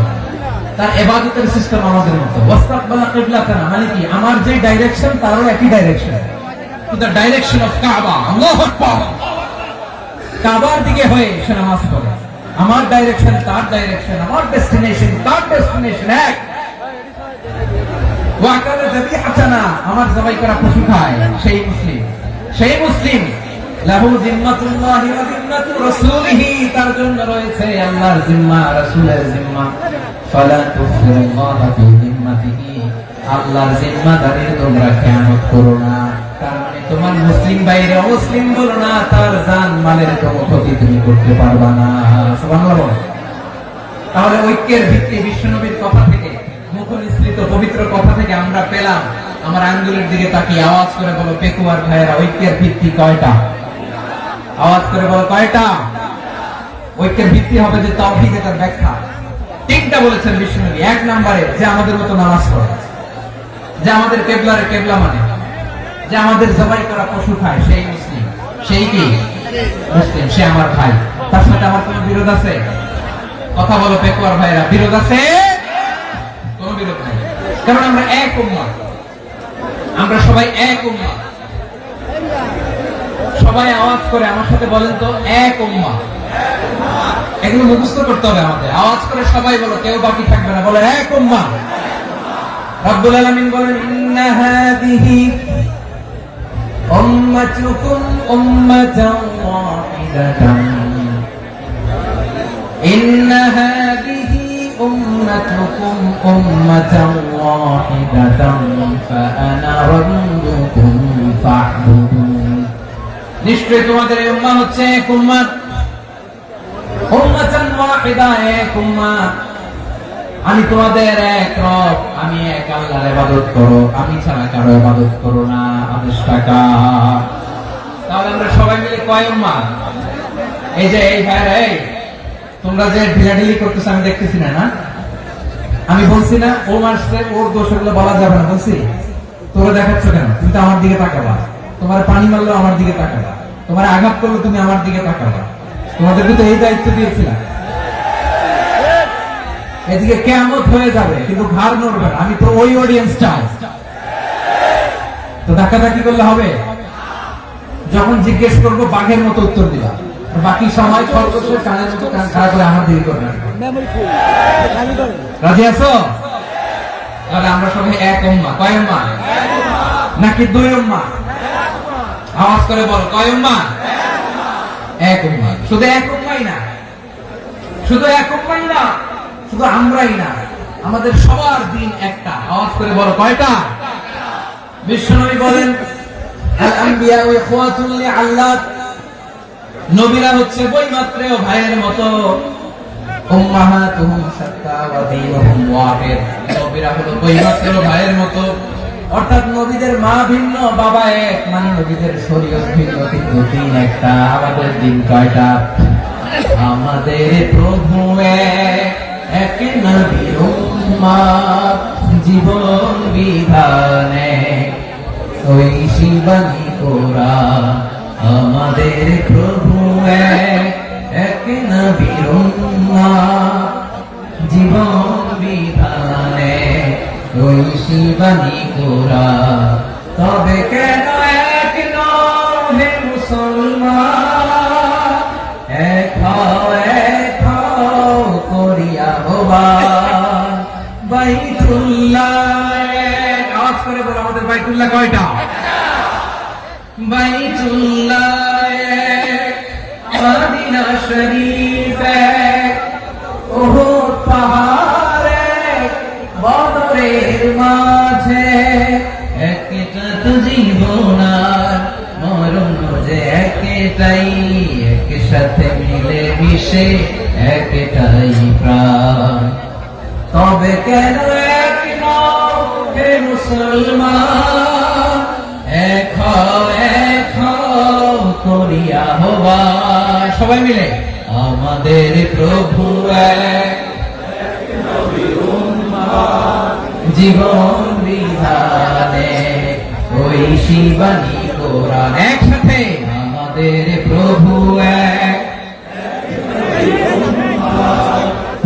তার ইবাদতের সিস্টেম আমাদের মতো। ওয়াস্তাকবালা কিবলাতানা মানে কি, আমার যে ডাইরেকশন তারও একই direction, to the direction of কাবা। আল্লাহু আকবার। কাবার দিকে হয়ে সে নামাজ পড়ে। আমার ডাইরেকশন তার ডাইরেকশন, আমার ডেস্টিনেশন তার ডেস্টিনেশন এক। ওয়াকালা যাবিহাতানা, আমার জবাই করা পশু খায়, সেই মুসলিম। সেই মুসলিম লাহু জিম্মাতুল্লাহি ওয়া জিম্মাতু রাসূলিহি, তার জন্য রয়েছে আল্লাহর জিম্মা, রাসূলের জিম্মা। ফালা তুফিরুল্লাহ ফি জিম্মাতিহি, আল্লাহর জিম্মাদারির তোমরা খেয়ানত করো না। তার মানে তোমার মুসলিম বাইরে অমুসলিম বলো না, তার জান মালের কোনো ক্ষতি তুমি করতে পারবা না। সুবহানাল্লাহ। তাহলে ঐক্যের ভিত্তি বিশ্বনবীর কথা থেকে, মুখনিসৃত পবিত্র কথা থেকে আমরা পেলাম। আমার আঙ্গুলের দিকে তাকিয়ে আওয়াজ করে বলো পেকুয়ার ভাইয়েরা, ঐক্যের ভিত্তি কয়টা? আওয়াজ করে বলো কয়টা? ঐক্যের ভিত্তি হবে যে তাওহীদ, এর ব্যাখ্যা তিনটা বলেছেন বিশ্বনবী। এক নম্বরে যে আমাদের মতো নামাজ পড়ে, যে আমাদের কিবলারে কিবলা মানে, যে আমাদের জবাই করা পশু খায়, সেই মুসলিম। সেই কি মুসলিম? সে আমার ভাই। তার সাথে আমার কোনো বিরোধ আছে? কথা বলো পেকুয়ার ভাইরা, বিরোধ আছে? কোনো বিরোধ নাই, কারণ আমরা এক উম্মাহ, আমরা সবাই এক উম্মাহ। সবাই আওয়াজ করে আমার সাথে বলেন তো, এক উম্মাহ। এগুলো মুখস্থ করতে হবে আমাদের। আওয়াজ করে সবাই বলো, কেউ বাকি থাকবে না, বলে এক উম্মাহ। রব্বুল আলামিন বলেন, ইন্না হাযিহি উম্মাতুকুম উম্মাতান ওয়াহিদাতান, ইন্না হাযিহি উম্মাতুকুম উম্মাতান ওয়াহিদাতান ফাআনা রাব্বুকুম ফা'বুদুন। নিশ্চয় তোমাদের এই উম্মাহ হচ্ছে এক উম্মাহ, উম্মাতান ওয়াহিদা, এক উম্মাহ। আমি তোমাদের এক রব, আমি এক আল্লাহর ইবাদত করো, আমি ছাড়া কারো ইবাদত করো না। আদেশটা কার? তাহলে আমরা সবাই মিলে কয় উম্মাহ? এই যে এই ভাইরা, এই তোমরা যে ঢিলাঢিলি করতেছ আমি দেখতেছি না, না আমি বলছি না ও মারছে, ওর দোষ এগুলো বলা যাবে না, বলছি? তোরা দেখাচ্ছ কেন? তুমি তো আমার দিকে তাকাবা। তোমার পানি মারলেও আমার দিকে তাকাবা, তোমার আঘাত করলে তুমি আমার দিকে তাকাবা। তোমাদেরকে তো এই দায়িত্ব দিয়েছিলাম। এদিকে কিয়ামত হয়ে যাবে কিন্তু ঘাড় নড়বে না, আমি তো ওই অডিয়েন্স চাই। তো ধাক্কাধাক্কি করলে হবে? যখন জিজ্ঞেস করবো বাঘের মতো উত্তর দিবা, বাকি সময় খরগোশের কানের মতো কান খাড়া করে আমার দিকে করবে। রাজি আছো? তাহলে আমরা সবাই এক উম্মাহ। কয় উম্মাহ? নাকি দুই উম্মাহ? আওয়াজ করে বলো, কয় উম্মাহ? এক উম্মাহ। শুধু এক উম্মাহই না, শুধু এক উম্মাহই না, শুধু আমরাই না, আমাদের সবার দিন একটা। আওয়াজ করে বলো কয়টা? বিশ্বনবী বলেন, আল আম্বিয়া ইখওয়াতুল লিআল্লাত, নবীরা হচ্ছে বৈমাত্রেয় ভাইয়ের মতো। উম্মাহাতুহুম শাত্তা ওয়া দীনুহুম ওয়াহিদ, নবীরা হলো বৈমাত্রেয় ভাইয়ের মতো। অর্থাৎ নবীদের মা ভিন্ন, বাবা এক, মানে নবীদের শরীয়ত ভিন্ন, কিন্তু দিন একটা। আমাদের দিন কয়টা? আমাদের প্রভু এক, এক নবীর উম্মাহ, জীবন বিধানে ওই শিবানী কোরা। আমাদের প্রভু এক, এক নবীর উম্মাহ, জীবন বিধানে ওই শিবানী কোরা। তবে কেন এক নও হে মুসলমান, এক হও করিয়া আহ্বান বাইতুল্লাহ। আওয়াজ করে বলো, আমাদের বাইতুল্লাহ কয়টা? বাইতুল্লাহ, মদিনা শরীফ, উহুদ পাহাড়ে, বদরের মাঝে একটা তো জীবন আর মরণ যে একটাই, একসাথে মিলে মিশে একটাই প্রাণ। তবে কেন এক নও হে মুসলমান, এক হও করিয়া হবা সবাই মিলে আমাদের প্রভু এক জীবন বিধানে ওই শিবানী কোরআন একসাথে আমাদের প্রভু এক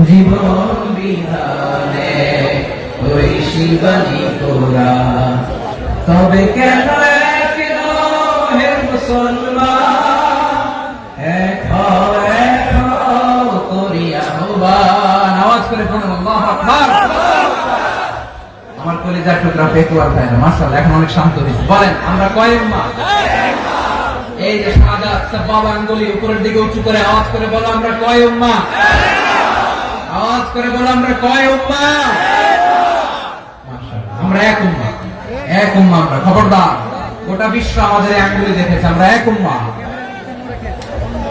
জীবন বিধানে ওই শিবানী কোরআন তবে কেন এক হে মুসলমান এক হও করিয়া হবান আওয়াজ করে পড়ুন আল্লাহু আকবার আমার কলিজার টুকরা পেকুয়ার ভাইরা মাশাআল্লাহ এখন অনেক শান্ত হয়েছে বলেন আমরা কয় উম্মাহ এই যে শাহাদাত সাবাব আঙ্গুলি উপরের দিকে উঁচু করে আওয়াজ করে বলো আমরা কয় উম্মাহ আওয়াজ করে বলো আমরা কয় উম্মাহ মাশাআল্লাহ আমরা এক উম্মাহ আমরা খবরদার গোটা বিশ্ব আমাদের আঙ্গুলি দেখেছে আমরা এক উম্মাহ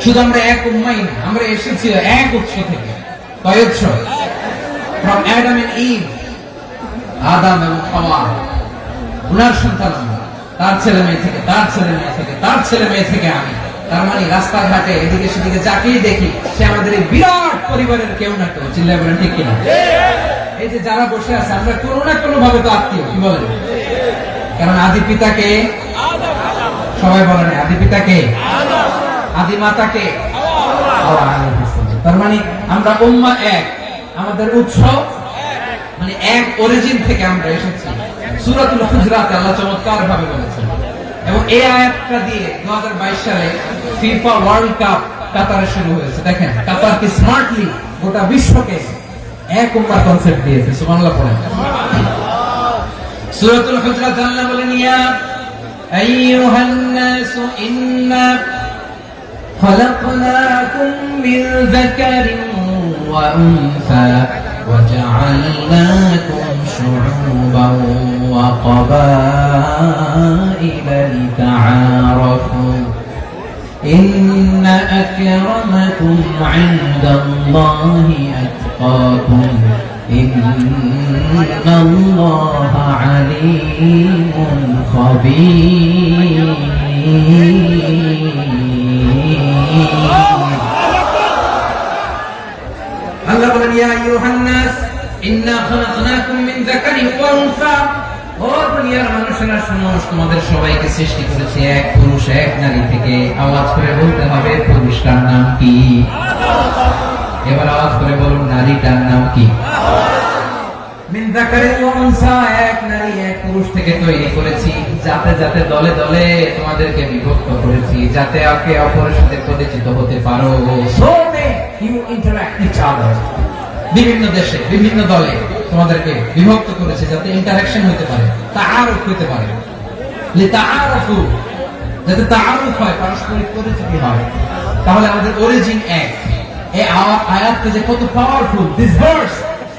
শুধু আমরা এক উম্মাই না আমরা এসেছি এক উৎস থেকে কয় উৎস from Adam and Eve আদম এবং হাওয়া উনার সন্তান আমরা তার ছেলে মেয়ে থেকে তার ছেলে মেয়ে থেকে তার ছেলে মেয়ে থেকে আমি তার মানে রাস্তাঘাটে এদিকে সেদিকে যাকেই দেখি সে আমাদের এই বিরাট পরিবারের কেউ না কেউ চিল্লায় বলেন ঠিক কিনা এই যে যারা বসে আছে আমরা কোনো না কোনো ভাবে তো আত্মীয় কি বলেন কারণ আদি পিতাকে সবাই বলেন আদি পিতাকে আদি মাতাকে তার মানে আমরা উম্মাহ এক আমাদের উৎস মানে এক অরিজিন থেকে আমরা এসেছি সূরাতুল হুজরাতে আল্লাহ চমৎকার ভাবে বলেছেন এবং এই আয়াতটা দিয়ে 2022 সালে ফিফা ওয়ার্ল্ড কাপ কাতারে শুরু হয়েছে দেখেন কাতার কি স্মার্টলি গোটা বিশ্বকে এক উম্মাহ কনসেপ্ট দিয়েছে সুবহানাল্লাহ পড়েন সূরাতুল হুজরাত আল্লাহ বলেন ইয়া আইয়ুহান নাস ইন্না খলাকনাকুম মিন যাকারিন ওয়া উনসা وجعلناكم شعوبا وقبائل لتعارفوا إن أكرمكم عند الله أتقاكم إن الله عليم خبير আল্লাহ বলেন ইয়া আইয়ুহান নাস ইন্না খালাকনাকুম মিন যাকারিন ওয়া উনসা ও দুনিয়ার মানুষেরা শুনো তোমাদের সবাইকে সৃষ্টি করেছি এক পুরুষ এক নারী থেকে আওয়াজ করে বলতে হবে পুরুষটার নাম কি এবার আওয়াজ করে বলুন নারীটার নাম কি মিন যাকারিন ওয়া উনসা এক নারী এক পুরুষ থেকে তৈরি করেছি যাতে যাতে দলে দলে তোমাদেরকে বিভক্ত করেছি যাতে একে অপরের সাথে পরিচিত হতে পারো so you interact each other বিভিন্ন দেশে বিভিন্ন দলে তোমাদেরকে বিভক্ত করেছে যাতে ইন্টারঅ্যাকশন হতে পারে তাআরুফ হতে পারে লিতাআরফু যাতে তাআরুফ হয় পারস্পরিক পরিচিতি হয় তাহলে আমাদের অরিজিন এক এই আয়াতটা যে কত powerful this verse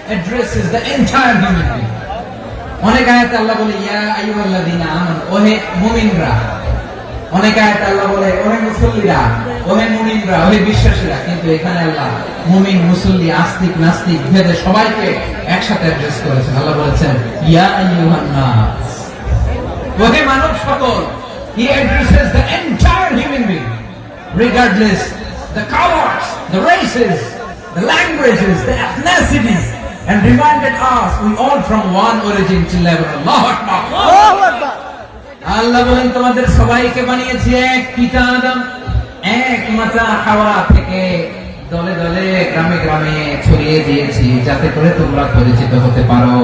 addresses the entire human being অনেক আয়াতে আল্লাহ বলে ইয়া আইয়ুহাল্লাযীনা আমানু ওহে মুমিনরা অনেক আয়াতে আল্লাহ বলে ওহে মুসল্লিরা ওহে মুমিনরা ওহে বিশ্বাসীরা কিন্তু এখানে আল্লাহ মুমিন মুসল্লি আস্তিক নাস্তিক ভেদে সবাইকে একসাথে অ্যাড্রেস করেছেন আল্লাহ বলেছেন ইয়া আইয়ুহান নাস ওহে মানব সকল he addresses the entire human being regardless the colors the races the languages the ethnicities and reminded us we all from one origin till level Allahu Akbar Allahu Akbar আল্লাহ বলেন তোমাদের সবাইকে বানিয়েছি এক পিতা আদম এক মাতা হাওয়া থেকে দলে দলে গ্রামে গ্রামে ছড়িয়ে দিয়েছি যাতে করে তোমরা পরিচিত হতে পারো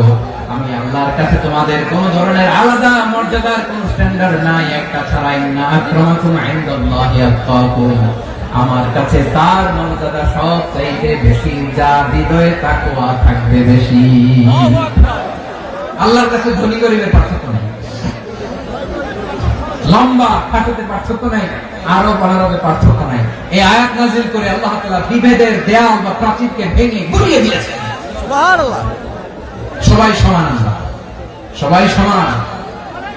আমি আল্লাহর কাছে তোমাদের কোন ধরনের আলাদা মর্যাদার কোন স্ট্যান্ডার্ড নাই একটা ছাড়াই না আক্রমাকুম ইনদাল্লাহি আতকাকুম আমার কাছে তার মর্যাদা সব চাইতে বেশি যার হৃদয়ে তাকওয়া থাকবে বেশি আল্লাহর কাছে ধনী গরিবের পার্থক্য নেই লম্বা খাটোতে পার্থক্য নাই আরো বড়ারবে পার্থক্য নাই এই আয়াত নাযিল করে আল্লাহ তাআলা বিভেদের দেয়াল বা প্রাচীরকে ভেঙে গুড়িয়ে দিয়েছেন সুবহানাল্লাহ সবাই সমান আমরা সবাই সমান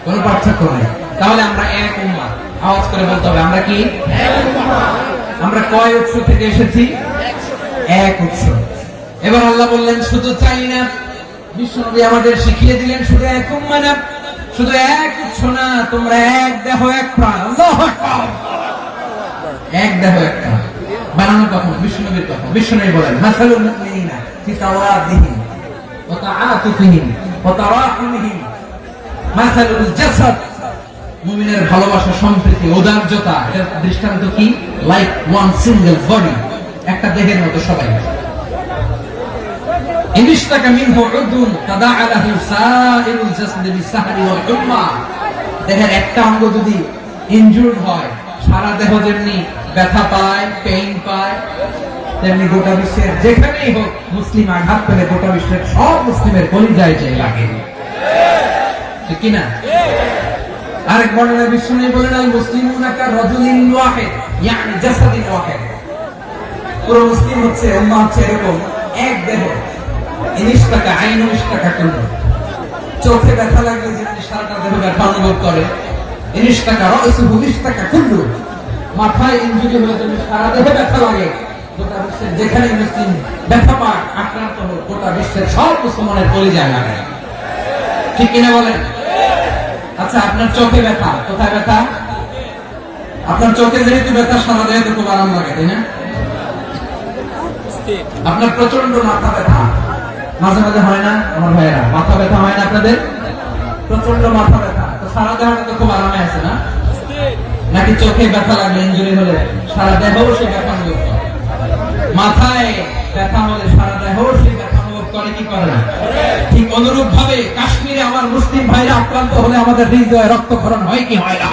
কোনো পার্থক্য নাই তাহলে আমরা এক উম্মাহ আওয়াজ করে বলতে হবে আমরা কি এক উম্মাহ আমরা কয় উৎস থেকে এসেছি এক উৎস এবার আল্লাহ বললেন শুধু চাই না বিশ্বনবী আমাদের শিখিয়ে দিলেন শুধু এক উম্মাহ না শুধু এক উৎস না তোমরা এক দেহ এক প্রাণ আল্লাহু আকবার এক দেহ এক প্রাণ। বানানো কখন? বিশ্বনবীর কথা। বিশ্বনবী বলেন মাসালুল মুমিনিনা ফি তাওয়াদিহিম ওয়া তাআতুফিহিম ওয়া তারাহুমিহিম মাসালুল জাসাদ। মুমিনের ভালোবাসা, সম্প্রীতি, ঔদার্যতা, এর দৃষ্টান্ত কি? লাইক ওয়ান সিঙ্গেল বডি, একটা দেহের মতো সবাই। ইনিশতাকা মিনহু উদুন তাদাআ লাহু সাইরুল জাসাদি বিসাহরি ওয়াল হুম্মা। দেহের একটা অঙ্গ যদি ইনজুরড হয়, সারা দেহ যেমনি ব্যথা পায়, পেইন পায়, তেমনি গোটা বিশ্বের যেখানেই হোক মুসলিম আঘাত পেলে গোটা বিশ্বের সব মুসলিমের কলিজায় চাই লাগে, ঠিক কি না? আরেক বর্ণনায় বিশ্বনবী বলেন আল মুসলিমুনা কা রাজুলিন ওয়াহিদ ইয়ানি জাসাদিন ওয়াহিদ। পুরো মুসলিম হচ্ছে, উম্মাহ হচ্ছে এরকম এক দেহ। ইনিশতাকা আইনু ইশতাকা কুল্লু। চোখে ব্যথা লাগলে যেমনি সারাটা দেহ ব্যথা অনুভব করে, ইনিশতাকা রাসুহু ইশতাকা কুল্লু। মাথায় ইনজুরি হলে যেমনি সারা দেহে ব্যথা লাগে, গোটা বিশ্বের যেখানে মুসলিম ব্যথা পায়, আক্রান্ত হোক, গোটা বিশ্বের সব মুসলমানের কলিজায় লাগে, ঠিক কিনা বলেন? আচ্ছা, আপনার চোখে ব্যথা, কোথায় ব্যথা? আপনার চোখে যেহেতু ব্যথা, সারা দেহে তো খুব আরাম লাগে, তাই না? আপনার প্রচন্ড মাথা ব্যথা মাঝে মাঝে হয় না আমার ভাইয়েরা? মাথা ব্যথা হয় না আপনাদের? প্রচন্ড মাথা ব্যথা, তো সারা দেহটা তো খুব আরামে আছে না? নাকি চোখে ব্যথা লাগলে, ইনজুরি হলে সারা দেহ সে ব্যথা অনুভব করে? মাথায় ব্যথা হলে সারা দেহ সে ব্যথা অনুভব করে কি করে না? ঠিক অনুরূপ ভাবে কাশ্মীরে আমার মুসলিম ভাইরা আক্রান্ত হলে আমাদের হৃদয়ে রক্তক্ষরণ হয় কি হয় না?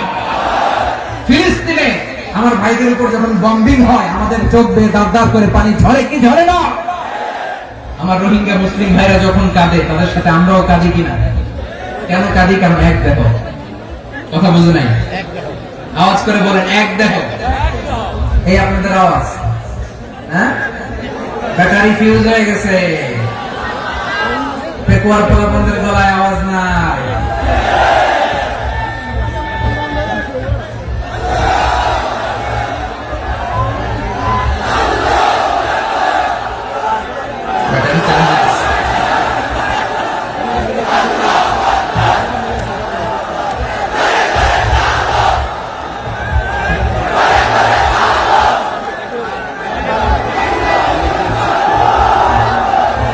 ফিলিস্তিনে আমার ভাইদের উপর যখন বম্বিং হয়, আমাদের চোখ বেয়ে দাঁত দাঁত করে পানি ঝরে কি ঝরে না? আমার রোহিঙ্গা মুসলিম ভাইরা যখন কাঁদে, তাদের সাথে আমরাও কাঁদি কিনা? কেন কাঁদি? কারণ এক দেহ। কথা বুঝে নাই? আওয়াজ করে বলেন এক দেহ। এই আপনাদের আওয়াজ, হ্যাঁ? ব্যাটারি ফিউজ হয়ে গেছে, পেকুয়ার পোলাপনদের গলায় আওয়াজ নাই। ব্যাটারি চার্জ আছে।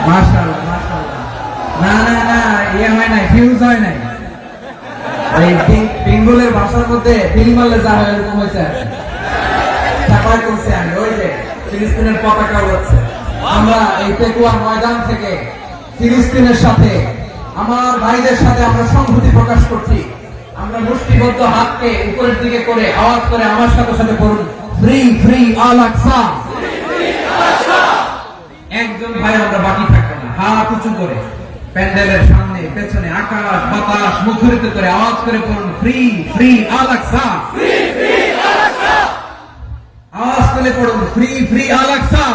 মাশাআল্লাহ, মাশাআল্লাহ। না না না, ইয়ে হয় নাই, ফিউজ হয় নাই। এই বেঙ্গলের ভাষার মধ্যে বিল মারলে যা হয় এরকম হয়েছে। চাপাই করছে আমি, ওই যে ফিলিস্তিনের পতাকা উড়াচ্ছে। আমরা এই পেকুয়ার ময়দান থেকে ফিলিস্তিনের সাথে, আমার ভাইদের সাথে আমরা সংহতি প্রকাশ করছি। আমরা মুষ্টিবদ্ধ হাতকে উপরের দিকে করে আওয়াজ করে আমার সাথে সাথে বলুন ফ্রি ফ্রি আল আকসা। একজন ভাই আমরা বাকি থাকবো না, হাত উঁচু করে প্যান্ডেলের সামনে পেছনে আকাশ বাতাস মুখরিত করে আওয়াজ করে বলুন ফ্রি ফ্রি আল আকসা। আওয়াজ করে পড়ুন free free Al Aqsa,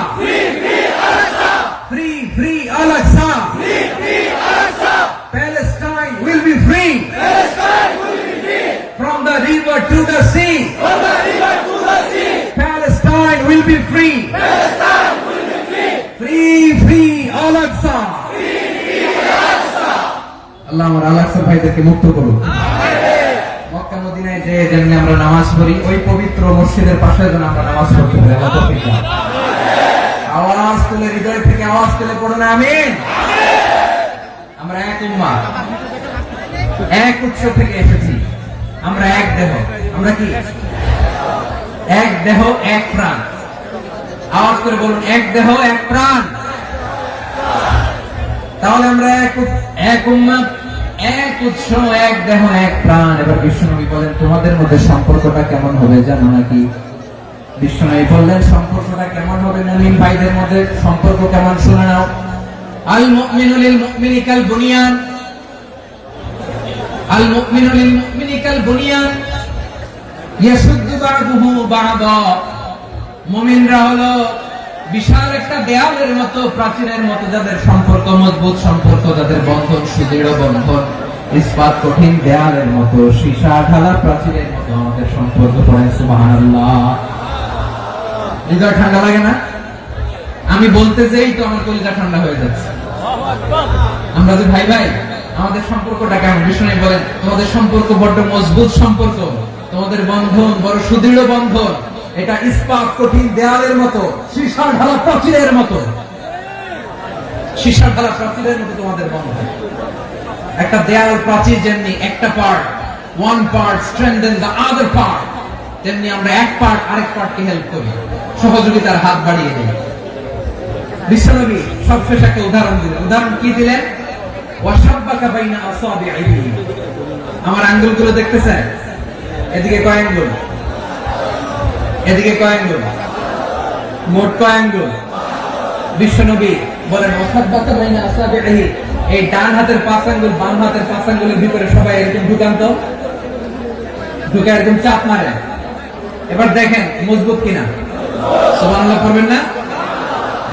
free free Al Aqsa. Palestine will be free from the river to the sea. Palestine will be free. Free free Al Aqsa. আল্লাহ আমার আল আকসা ভাইদেরকে মুক্ত করুন। মক্কা মদিনায় যে যেমনি আমরা নামাজ পড়ি, ওই পবিত্র মসজিদের পাশে যেন আমরা নামাজ পড়তে পারি। আল্লাহ তৌফিক দান। আওয়াজ তুলে, হৃদয় থেকে আওয়াজ তুলে পড়ুন আমিন। আমরা এক উম্মাহ, এক উৎস থেকে এসেছি, আমরা এক দেহ। আমরা কি? এক দেহ এক প্রাণ। আওয়াজ করে বলুন এক দেহ এক প্রাণ। তাহলে আমরা এক উম্মাহ, এক উৎস, এক দেহ এক প্রাণ। এবার বিশ্বনবী বলেন তোমাদের মধ্যে সম্পর্কটা কেমন হবে জানো নাকি? বিশ্বনবী বললেন সম্পর্কটা কেমন হবে মুমিন ভাইদের মধ্যে? সম্পর্ক কেমন শুনে নাও। আল মুমিনু লিল মুমিনি কাল বুনিয়ান, আল মুমিনু লিল মুমিনি কাল বুনিয়ান ইয়াশুদ্দু বা'দুহু বা'দা। মুমিনরা হলো বিশাল একটা দেয়ালের মতো, প্রাচীরের মতো, যাদের সম্পর্ক মজবুত, সম্পর্ক যাদের বন্ধন সুদৃঢ় বন্ধন, ইস্পাত কঠিন দেয়ালের মতো, সীসা ঢালা প্রাচীরের মতো আমাদের সম্পর্ক। পড়েন সুবহানাল্লাহ। হৃদয় ঠান্ডা লাগে না? আমি বলতে যেই তো আমার কলিজা ঠান্ডা হয়ে যাচ্ছে। আমরা যে ভাই ভাই, আমাদের সম্পর্কটা কেমন? বিষ্ণু বলেন তোমাদের সম্পর্ক বড্ড মজবুত সম্পর্ক, তোমাদের বন্ধন বড় সুদৃঢ় বন্ধন। এটা ইস্পাত কঠিন দেয়ালের মতো, সীসার ঢালা প্রাচীরের মতো, সীসার ঢালা প্রাচীরের মতো তোমাদের বন্ধন। একটা দেয়াল প্রাচীর যেমনি একটা part, one part strengthen the other part, তেমনি আমরা এক পার্ট আরেক পার্টকে হেল্প করি, সহযোগিতার হাত বাড়িয়ে দিই। বিশ্বনবী সবশেষ একটা উদাহরণ দিলেন। উদাহরণ কি দিলেন? ওয়াশাব্বাকা বাইনা আসাবিহি। আমার আঙ্গুলগুলো দেখতেছেন? এদিকে কয় আঙ্গুল? এদিকে কয় আঙ্গুল? মোট কয় আঙ্গুল? বিশ্বনবী বলেন ওয়াশাব্বাকা বাইনা আসাবিহি, এই ডান হাতের 5 আঙ্গুল বাম হাতের 5 আঙ্গুলের ভিতরে সবাই এরকম ঢুকান্ত, ঢুকে এরকম চাপ মারে। এবার দেখেন মজবুত কিনা। সুবহানাল্লাহ পড়বেন না?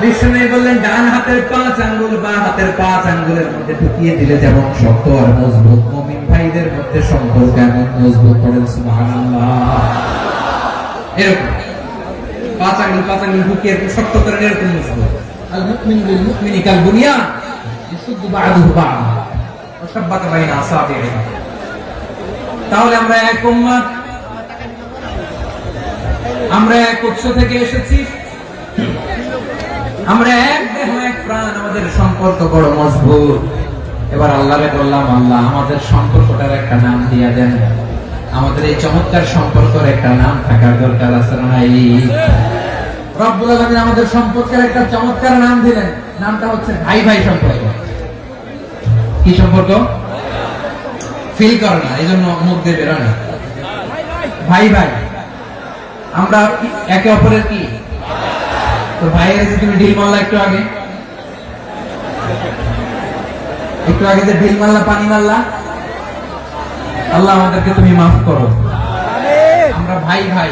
বিশ্বনবী বললেন ডান হাতের 5 আঙ্গুল বাম হাতের 5 আঙ্গুলের মধ্যে ঢুকিয়ে দিলে যেমন শক্ত আর মজবুত, মুমিন ভাইদের মধ্যে সম্পর্ক এমন মজবুত। পড়েন সুবহানাল্লাহ। এরকম 5 আঙ্গুল ঢুকিয়ে শক্ত করেন, এরকম মজবুত। আল মুমিনু লিল মুমিনি কাল বুনিয়ান ইয়াসুদ্দু বা'দুহু বা'দা ওয়া শাব্বাকা বাইনা আসাবিহি। তাহলে আমরা এক উম্মাহ, আমরা এক উৎস থেকে এসেছি, আমরা এক দেহ এক প্রাণ, আমাদের সম্পর্ক বড় মজবুত। এবার আল্লাহরে বললাম, আল্লাহ আমাদের সম্পর্কটার একটা নাম দিয়া দেন। আমাদের এই চমৎকার সম্পর্কের একটা নাম থাকার দরকার আছে না? রব্বুল আলামিন আমাদের সম্পর্কের একটা চমৎকার নাম দিলেন। নামটা হচ্ছে ভাই ভাই সম্পর্ক। কি সম্পর্ক? ফিল করে না, এই জন্য মুখ দিয়ে বেরোয় না। ভাই ভাই, আমরা একে অপরের কি? তো ভাইয়ের যে তুমি ঢিল মারলা একটু আগে, যে ঢিল মারলা, পানি মারলা, আল্লাহ আমাদেরকে তুমি মাফ করো। আমরা ভাই ভাই,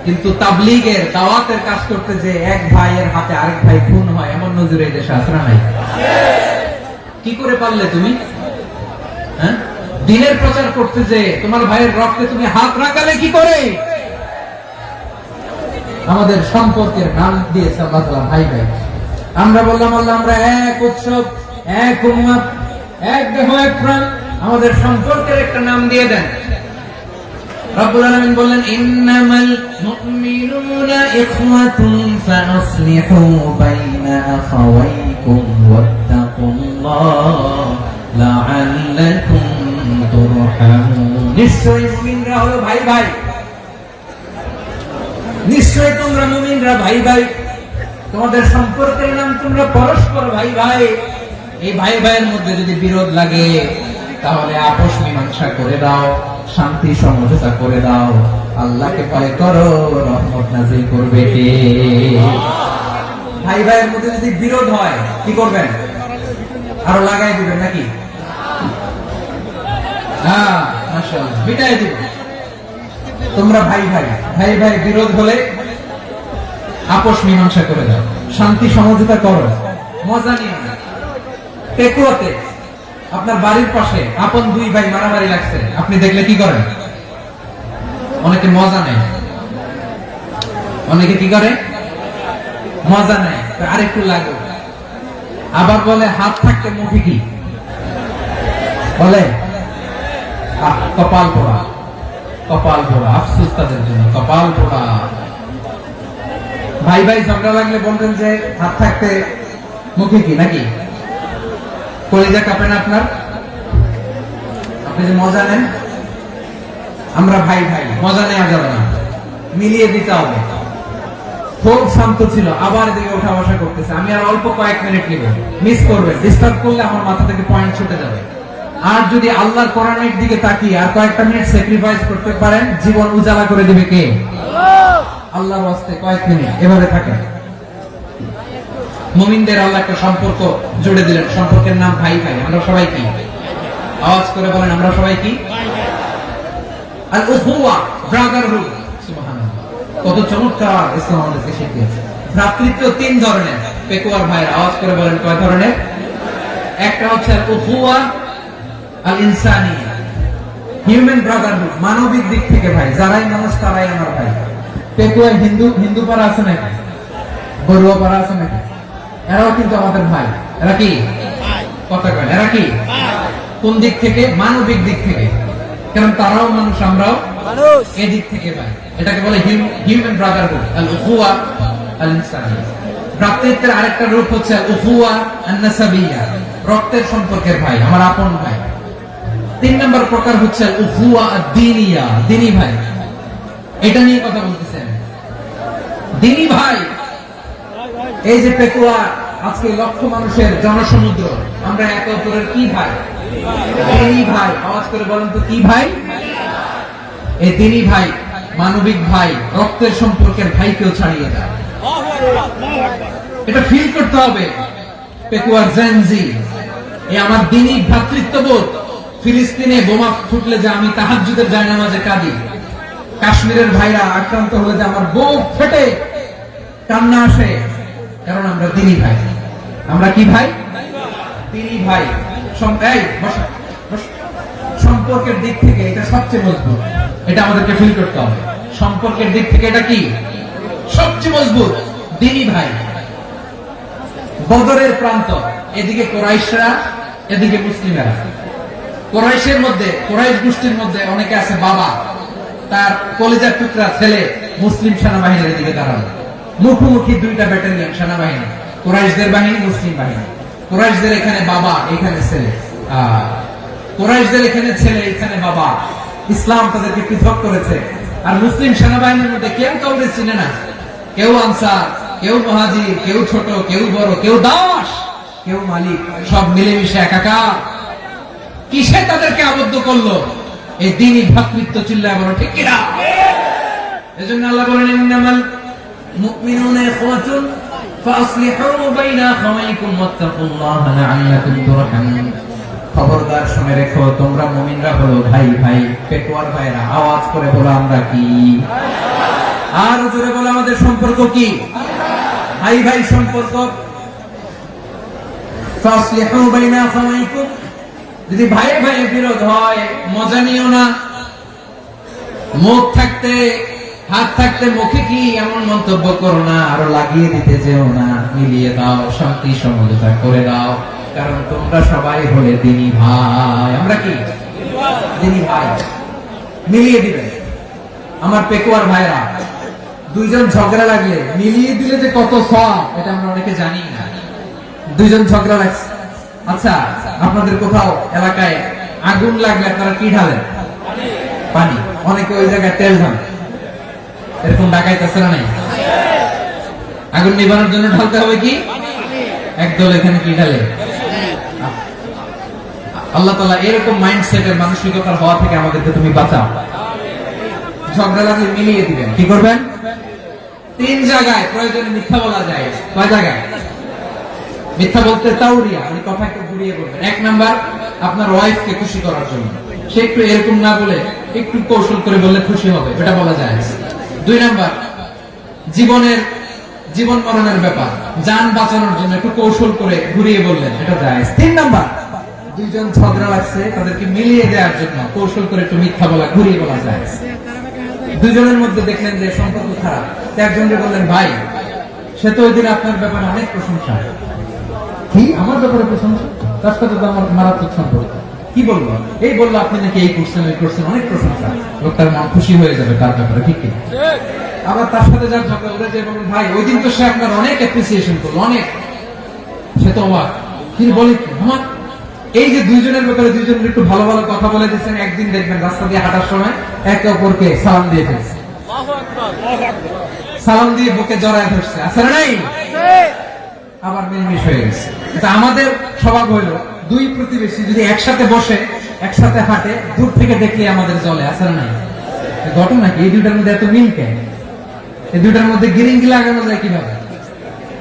কিন্তু তাবলীগের দাওয়াতের কাজ করতে যে এক ভাইয়ের হাতে আরেক ভাই খুন হয়, এমন নজরে এই দেশে আছে না নাই? কি করে পারলে তুমি? হ্যাঁ, দিনের প্রচার করতে যে তোমার ভাইয়ের রক্তে তুমি হাত রাখালে কি করে? আমাদের সম্পর্কের নাম দিয়েছে আল্লাহ তাআলা ভাই ভাই। আমরা বললাম আল্লাহ আমরা এক উৎসব, এক উম্মাহ, এক দেহ এক প্রাণ, আমাদের সম্পর্কের একটা নাম দিয়ে দেন। রব্বুল আলামিন বললেন ইন্নামাল মুমিনুনা ইখওয়াতুন ফাসলিহু বাইনা আখাওয়াইকুম ওয়াত্তাকুল্লাহ লাআল্লাকুম তুরহামুন। নিশ্চয়ই মুমিনরা হলো ভাই ভাই, নিশ্চয় তোমরা মুমিনরা ভাই ভাই, তোমাদের সম্পর্কের নাম তোমরা পরস্পর ভাই ভাই। এই ভাই ভাইয়ের মধ্যে যদি বিরোধ লাগে তাহলে আপোষ মীমাংসা করে দাও, শান্তি সমঝোতা করে দাও। আল্লাহকে ভয় করো, রহমত নাযিল করবে কে? ভাই ভাইয়ের মধ্যে যদি বিরোধ হয় কি করবেন? আরো লাগাই দিবেন নাকি? হ্যাঁ, মাশাআল্লাহ, মিটাই দিবেন। তোমরা ভাই ভাই, ভাই ভাই বিরোধ হলে আপোষ মীমাংসা করে দাও, শান্তি সমঝোতা করো, মজা নিও না। টেকুয়াতে আপনার বাড়ির পাশে আপন দুই ভাই মারামারি লাগছে, আপনি দেখলে কি করেন? অনেকে মজা নেয়, অনেকে কি করে? মজা নেয়, আরেকটু লাগো। আবার বলে হাত থাকতে মুখে কি বলে? কপাল পোড়া, কপাল পোড়া। আফসোস তাদের জন্য, কপাল পোড়া। ভাই ভাই ঝগড়া লাগলে বলবেন যে হাত থাকতে মুখে কি, নাকি? কলিজা কাঁপে না আপনার? আপনি যে মজা নেন। আমরা ভাই ভাই, মজা নেওয়া যাবে না, মিলিয়ে দিতে হবে। খুব শান্ত ছিল, আবার এদিকে ওঠা বসা করতেছে। আমি আর অল্প কয়েক মিনিট নিব, মিস করবেন। ডিস্টার্ব করলে আমার মাথা থেকে পয়েন্ট ছুটে যাবে। আর যদি আল্লাহর কোরআনের দিকে তাকিয়ে আর কয়েকটা মিনিট স্যাক্রিফাইস করতে পারেন, জীবন উজালা করে দিবে কে? আল্লাহর ওয়াস্তে কয়েক মিনিট এভাবে থাকেন। মুমিনদের আল্লাহ একটা সম্পর্ক জুড়ে দিলেন, সম্পর্কের নাম ভাই ভাই। আমরা সবাই কি? আওয়াজ করে বলেন, আমরা সবাই কি? আল উখওয়া, ব্রাদারহুড। সুবহানাল্লাহ, কত চমৎকার ইসলাম আমাদেরকে শিখিয়েছে। ভ্রাতৃত্ব 3 ধরনের। পেকুয়ার ভাইয়ের আওয়াজ করে বলেন কয় ধরনের? একটা হচ্ছে আল উখওয়া আল ইনসানিয়া, হিউম্যান ব্রাদারহুড, মানবিক দিক থেকে ভাই, যারাই মানুষ তারাই আমার ভাই। পেকুয়া হিন্দু পাড়া আছে নাকি? বড়ুয়া পাড়া আছে নাকি? এরাও কিন্তু আমাদের ভাই। এরা কি কথা কয়? এরা কি? কোন দিক থেকে? মানবিক দিক থেকে। কারণ তারাও মানুষ, আমরাও মানুষ এদিক থেকে ভাই, এটাকে বলে হিউম্যান ব্রাদারহুড, আল উখুয়া আল ইনসানিয়া। ভ্রাতৃত্বের আরেকটা রূপ হচ্ছে আল উখুয়া আন নাসাবিয়্যা, রক্তের সম্পর্কের ভাই, আমার আপন ভাই। 3 নম্বর প্রকার হচ্ছে আল উখুয়া আদ-দীনিয়া, দ্বীনি ভাই। এটা নিয়ে কথা বলতেছেন, দ্বীনি ভাই। এই যে পেকুয়া, আজকে লক্ষ মানুষের জনসমুদ্র, আমরা একে অপরের কি ভাই? দ্বীনি ভাই। আওয়াজ করে বলেন তো কি ভাই? এই দ্বীনি ভাই, মানবিক ভাই, রক্তের সম্পর্কের ভাইকেও ছাড়িয়ে যায়। এটা ফিল করতে হবে। পেকুয়ার জেনজি, এই আমার দ্বীনি ভ্রাতৃত্ববোধ। ফিলিস্তিনে বোমা ফুটলে যে আমি তাহাজ্জুদের জায়নামাজে কাঁদি, কাশ্মীরের ভাইরা আক্রান্ত হলে যে আমার বুক ফেটে কান্না আসে, কারণ আমরা দ্বীনি ভাই। আমরা কি ভাই? দ্বীনি ভাই। সম্পর্কের দিক থেকে এটা সবচেয়ে মজবুত, এটা আমাদেরকে ফিল করতে হবে। সম্পর্কের দিক থেকে এটা কি সবচেয়ে মজবুত? দ্বীনি ভাই। বদরের প্রান্ত, এদিকে কুরাইশরা, এদিকে মুসলিমেরা। কুরাইশের মধ্যে, কুরাইশ গোষ্ঠীর মধ্যে অনেকে আছে বাবা, তার কলিজার টুকরা ছেলে মুসলিম সেনাবাহিনীর দিকে দাঁড়ানো। মুখোমুখি দুইটা ব্যাটালিয়ন সেনাবাহিনী, কুরাইশদের বাহিনী, মুসলিম বাহিনী। কুরাইশদের এখানে বাবা, এখানে ছেলে। কুরাইশদের এখানে ছেলে, এখানে বাবা। ইসলাম তাদেরকে পৃথক করেছে। আর মুসলিম সেনাবাহিনীর মধ্যে কেউ কাউকে চিনে না। কেউ আনসার, কেউ মুহাজির, কেউ ছোট, কেউ বড়, কেউ দাস, কেউ মালিক, সব মিলেমিশে একাকার। কিসে তাদেরকে আবদ্ধ করলো? এই দ্বীনি ভ্রাতৃত্ব। চিল্লায় বলো ঠিক কিনা? এজন্য আল্লাহ বলেন, ইন্নামাল মুমিনুনা ইখওয়াতুন ফাসলিহু বাইনা আখাওয়াইকুম ওয়াত্তাকুল্লাহা লাআল্লাকুম তুরহামুন। খবরদার শুনে রেখো, তোমরা মুমিনরা হলো ভাই ভাই। পেকুয়ার ভাইরা আওয়াজ করে বলো আমরা কি? আর জোরে বলো আমাদের সম্পর্ক কি? ভাই ভাই সম্পর্ক। ফাসলিহু বাইনা আখাওয়াইকুম, যদি ভাই ভাই বিরোধ হয় মজা নিও না। মুখ থাকতে, হাত থাকতে মুখে কি এমন মন্তব্য করো না, আরো লাগিয়ে দিতে যেও না। মিলিয়ে দাও, শান্তি সমঝোতা করে দাও, কারণ তোমরা সবাই হলে দ্বীনি ভাই। আমরা কি? দ্বীনি ভাই। মিলিয়ে দিবে। আমার পেকুয়ার ভাইরা, দুইজন ঝগড়া লাগলে মিলিয়ে দিলে যে কত সওয়াব, এটা আমরা অনেকে জানি না। দুইজন ঝগড়া লাগছে, আচ্ছা আপনাদের কোথাও এলাকায় আগুন লাগলে আপনারা কি ঢালেন? পানি। অনেকে ওই জায়গায় তেল ঢালেন। এরকম ডাকাইতেছে না? নাই? আগুন নিবানোর জন্য ঢালতে হবে কি? একদল এখানে কি ঢালে? আল্লাহ তাআলা এরকম মাইন্ডসেটের মানসিকতার হওয়া থেকে আমাদেরকে তুমি বাঁচাও। ঝগড়া লাগলে মিলিয়ে দিবেন। কি করবেন? 3 জায়গায় প্রয়োজনে মিথ্যা বলা যায়। কয় জায়গায় মিথ্যা বলতে? তাওরিয়া, ওই কথাকে ঘুরিয়ে বলবেন। 1 নাম্বার, আপনার ওয়াইফকে খুশি করার জন্য। সে একটু এরকম না বলে একটু কৌশল করে বললে খুশি হবে, এটা বলা যায়। 2 নাম্বার, জীবন মরণের ব্যাপার, জান বাঁচানোর জন্য একটু কৌশল করে ঘুরিয়ে বললেন, এটা যায়। 3 নাম্বার, দুইজন ঝগড়া লাগছে, তাদেরকে মিলিয়ে দেওয়ার জন্য কৌশল করে একটু মিথ্যা বলা, ঘুরিয়ে বলা যায়। দুজনের মধ্যে দেখলেন যে সম্পর্ক খারাপ, একজনকে বললেন ভাই, সে তো ওই দিন আপনার ব্যাপারে অনেক প্রশংসা। কি আমার ব্যাপারে প্রশংসা? তার সাথে তো আমার মারাত্মক সম্পর্ক। কি বলবো? এই বললো আপনি নাকি এই করছেন, ওই করছেন, অনেক প্রশংসা। লোকটার মন খুশি হয়ে যাবে তার ব্যাপারে, ঠিক কি? আবার তার সাথে যার ঝগড়া ওরা যে বলবেন ভাই ওই দিন তো সে আপনার অনেক অ্যাপ্রিসিয়েশন করলো, অনেক। সে তো অবাক, তিনি বলে কি আমার এই যে দুইজনের ব্যাপারে দুইজনের একটু ভালো ভালো কথা বলে দিচ্ছেন, একদিন দেখবেন রাস্তা দিয়ে হাঁটার সময় একে অপরকে সালাম দিয়ে ফেলছে, সালাম দিয়ে বুকে জড়ায় ধরছে, আছে না নাই? আবার মিলমিশ হয়ে গেছে। আমাদের স্বভাব হইল দুই প্রতিবেশী যদি একসাথে বসে একসাথে হাঁটে, দূর থেকে দেখলে আমাদের জলে, আছে না নাই? ঘটনা কি? এই দুইটার মধ্যে এত মিল কেন? এই দুইটার মধ্যে গিরিঙ্গি লাগানো যায় কিভাবে?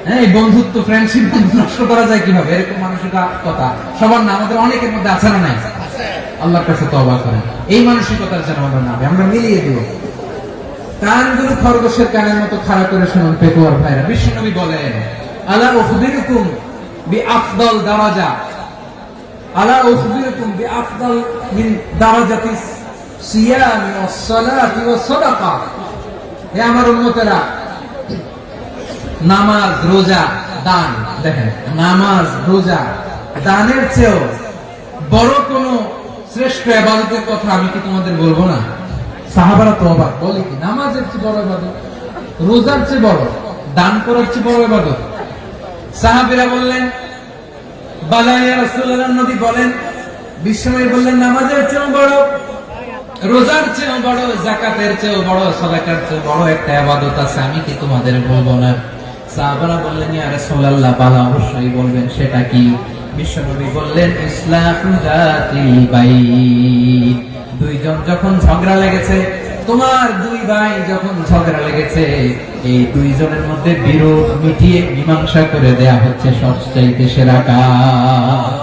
হ্যাঁ, এই বন্ধুত্ব, ফ্রেন্ডশিপ নষ্ট করা যায় কিভাবে? এরকম মানসিকতা সবার না, আমাদের অনেকের মধ্যে আছে না নাই? আল্লাহর কাছে তওবা করেন এই মানসিকতার যেন আমরা না, আমরা মিলিয়ে দিব। কানগুলো খরগোশের কানের মতো খাড়া করে শুনুন পেকুয়ার ভাইরা। বিশ্বনবী বলেন, আলা উখবিরুকুম বিআফদাল দারাজা, আলা উখবিরুকুম বিআফদাল মিন দারাজাতিস সিয়ামি ওয়াস সালাতি ওয়াস সাদাকা। হে আমার উম্মতেরা, নামাজ, রোজা, দান, দেখেন নামাজ, রোজা, দানের চেয়েও বড় কোন শ্রেষ্ঠ ইবাদতের কথা আমি কি তোমাদের বলবো না? সাহাবারা তো অবাক, বলে কি নামাজের চেয়ে বড় ইবাদত, রোজার চেয়ে বড়, দান করার চেয়ে বড় ইবাদত? সাহাবীরা বললেন বালা ইয়া রাসূলুল্লাহ, নবী বলেন। বিশ্বনবী বললেন নামাজের চেয়েও বড়, রোজার চেয়েও বড়, যাকাতের চেয়েও বড়, সাদাকার চেয়েও বড় একটা ইবাদত আছে, আমি কি তোমাদের বলবো না? সাহাবারা বললেন ইয়া রাসূলুল্লাহ, বালা অবশ্যই বলবেন, সেটা কি? বিশ্বনবী বললেন ইসলাহু যাতিল বাইন। দুইজন যখন ঝগড়া লেগেছে, তোমার দুই ভাই যখন ঝগড়া লেগেছে, এই দুইজনের মধ্যে বিরোধ মিটিয়ে মীমাংসা করে দেয়া হচ্ছে সবচাইতে সেরা কাজ।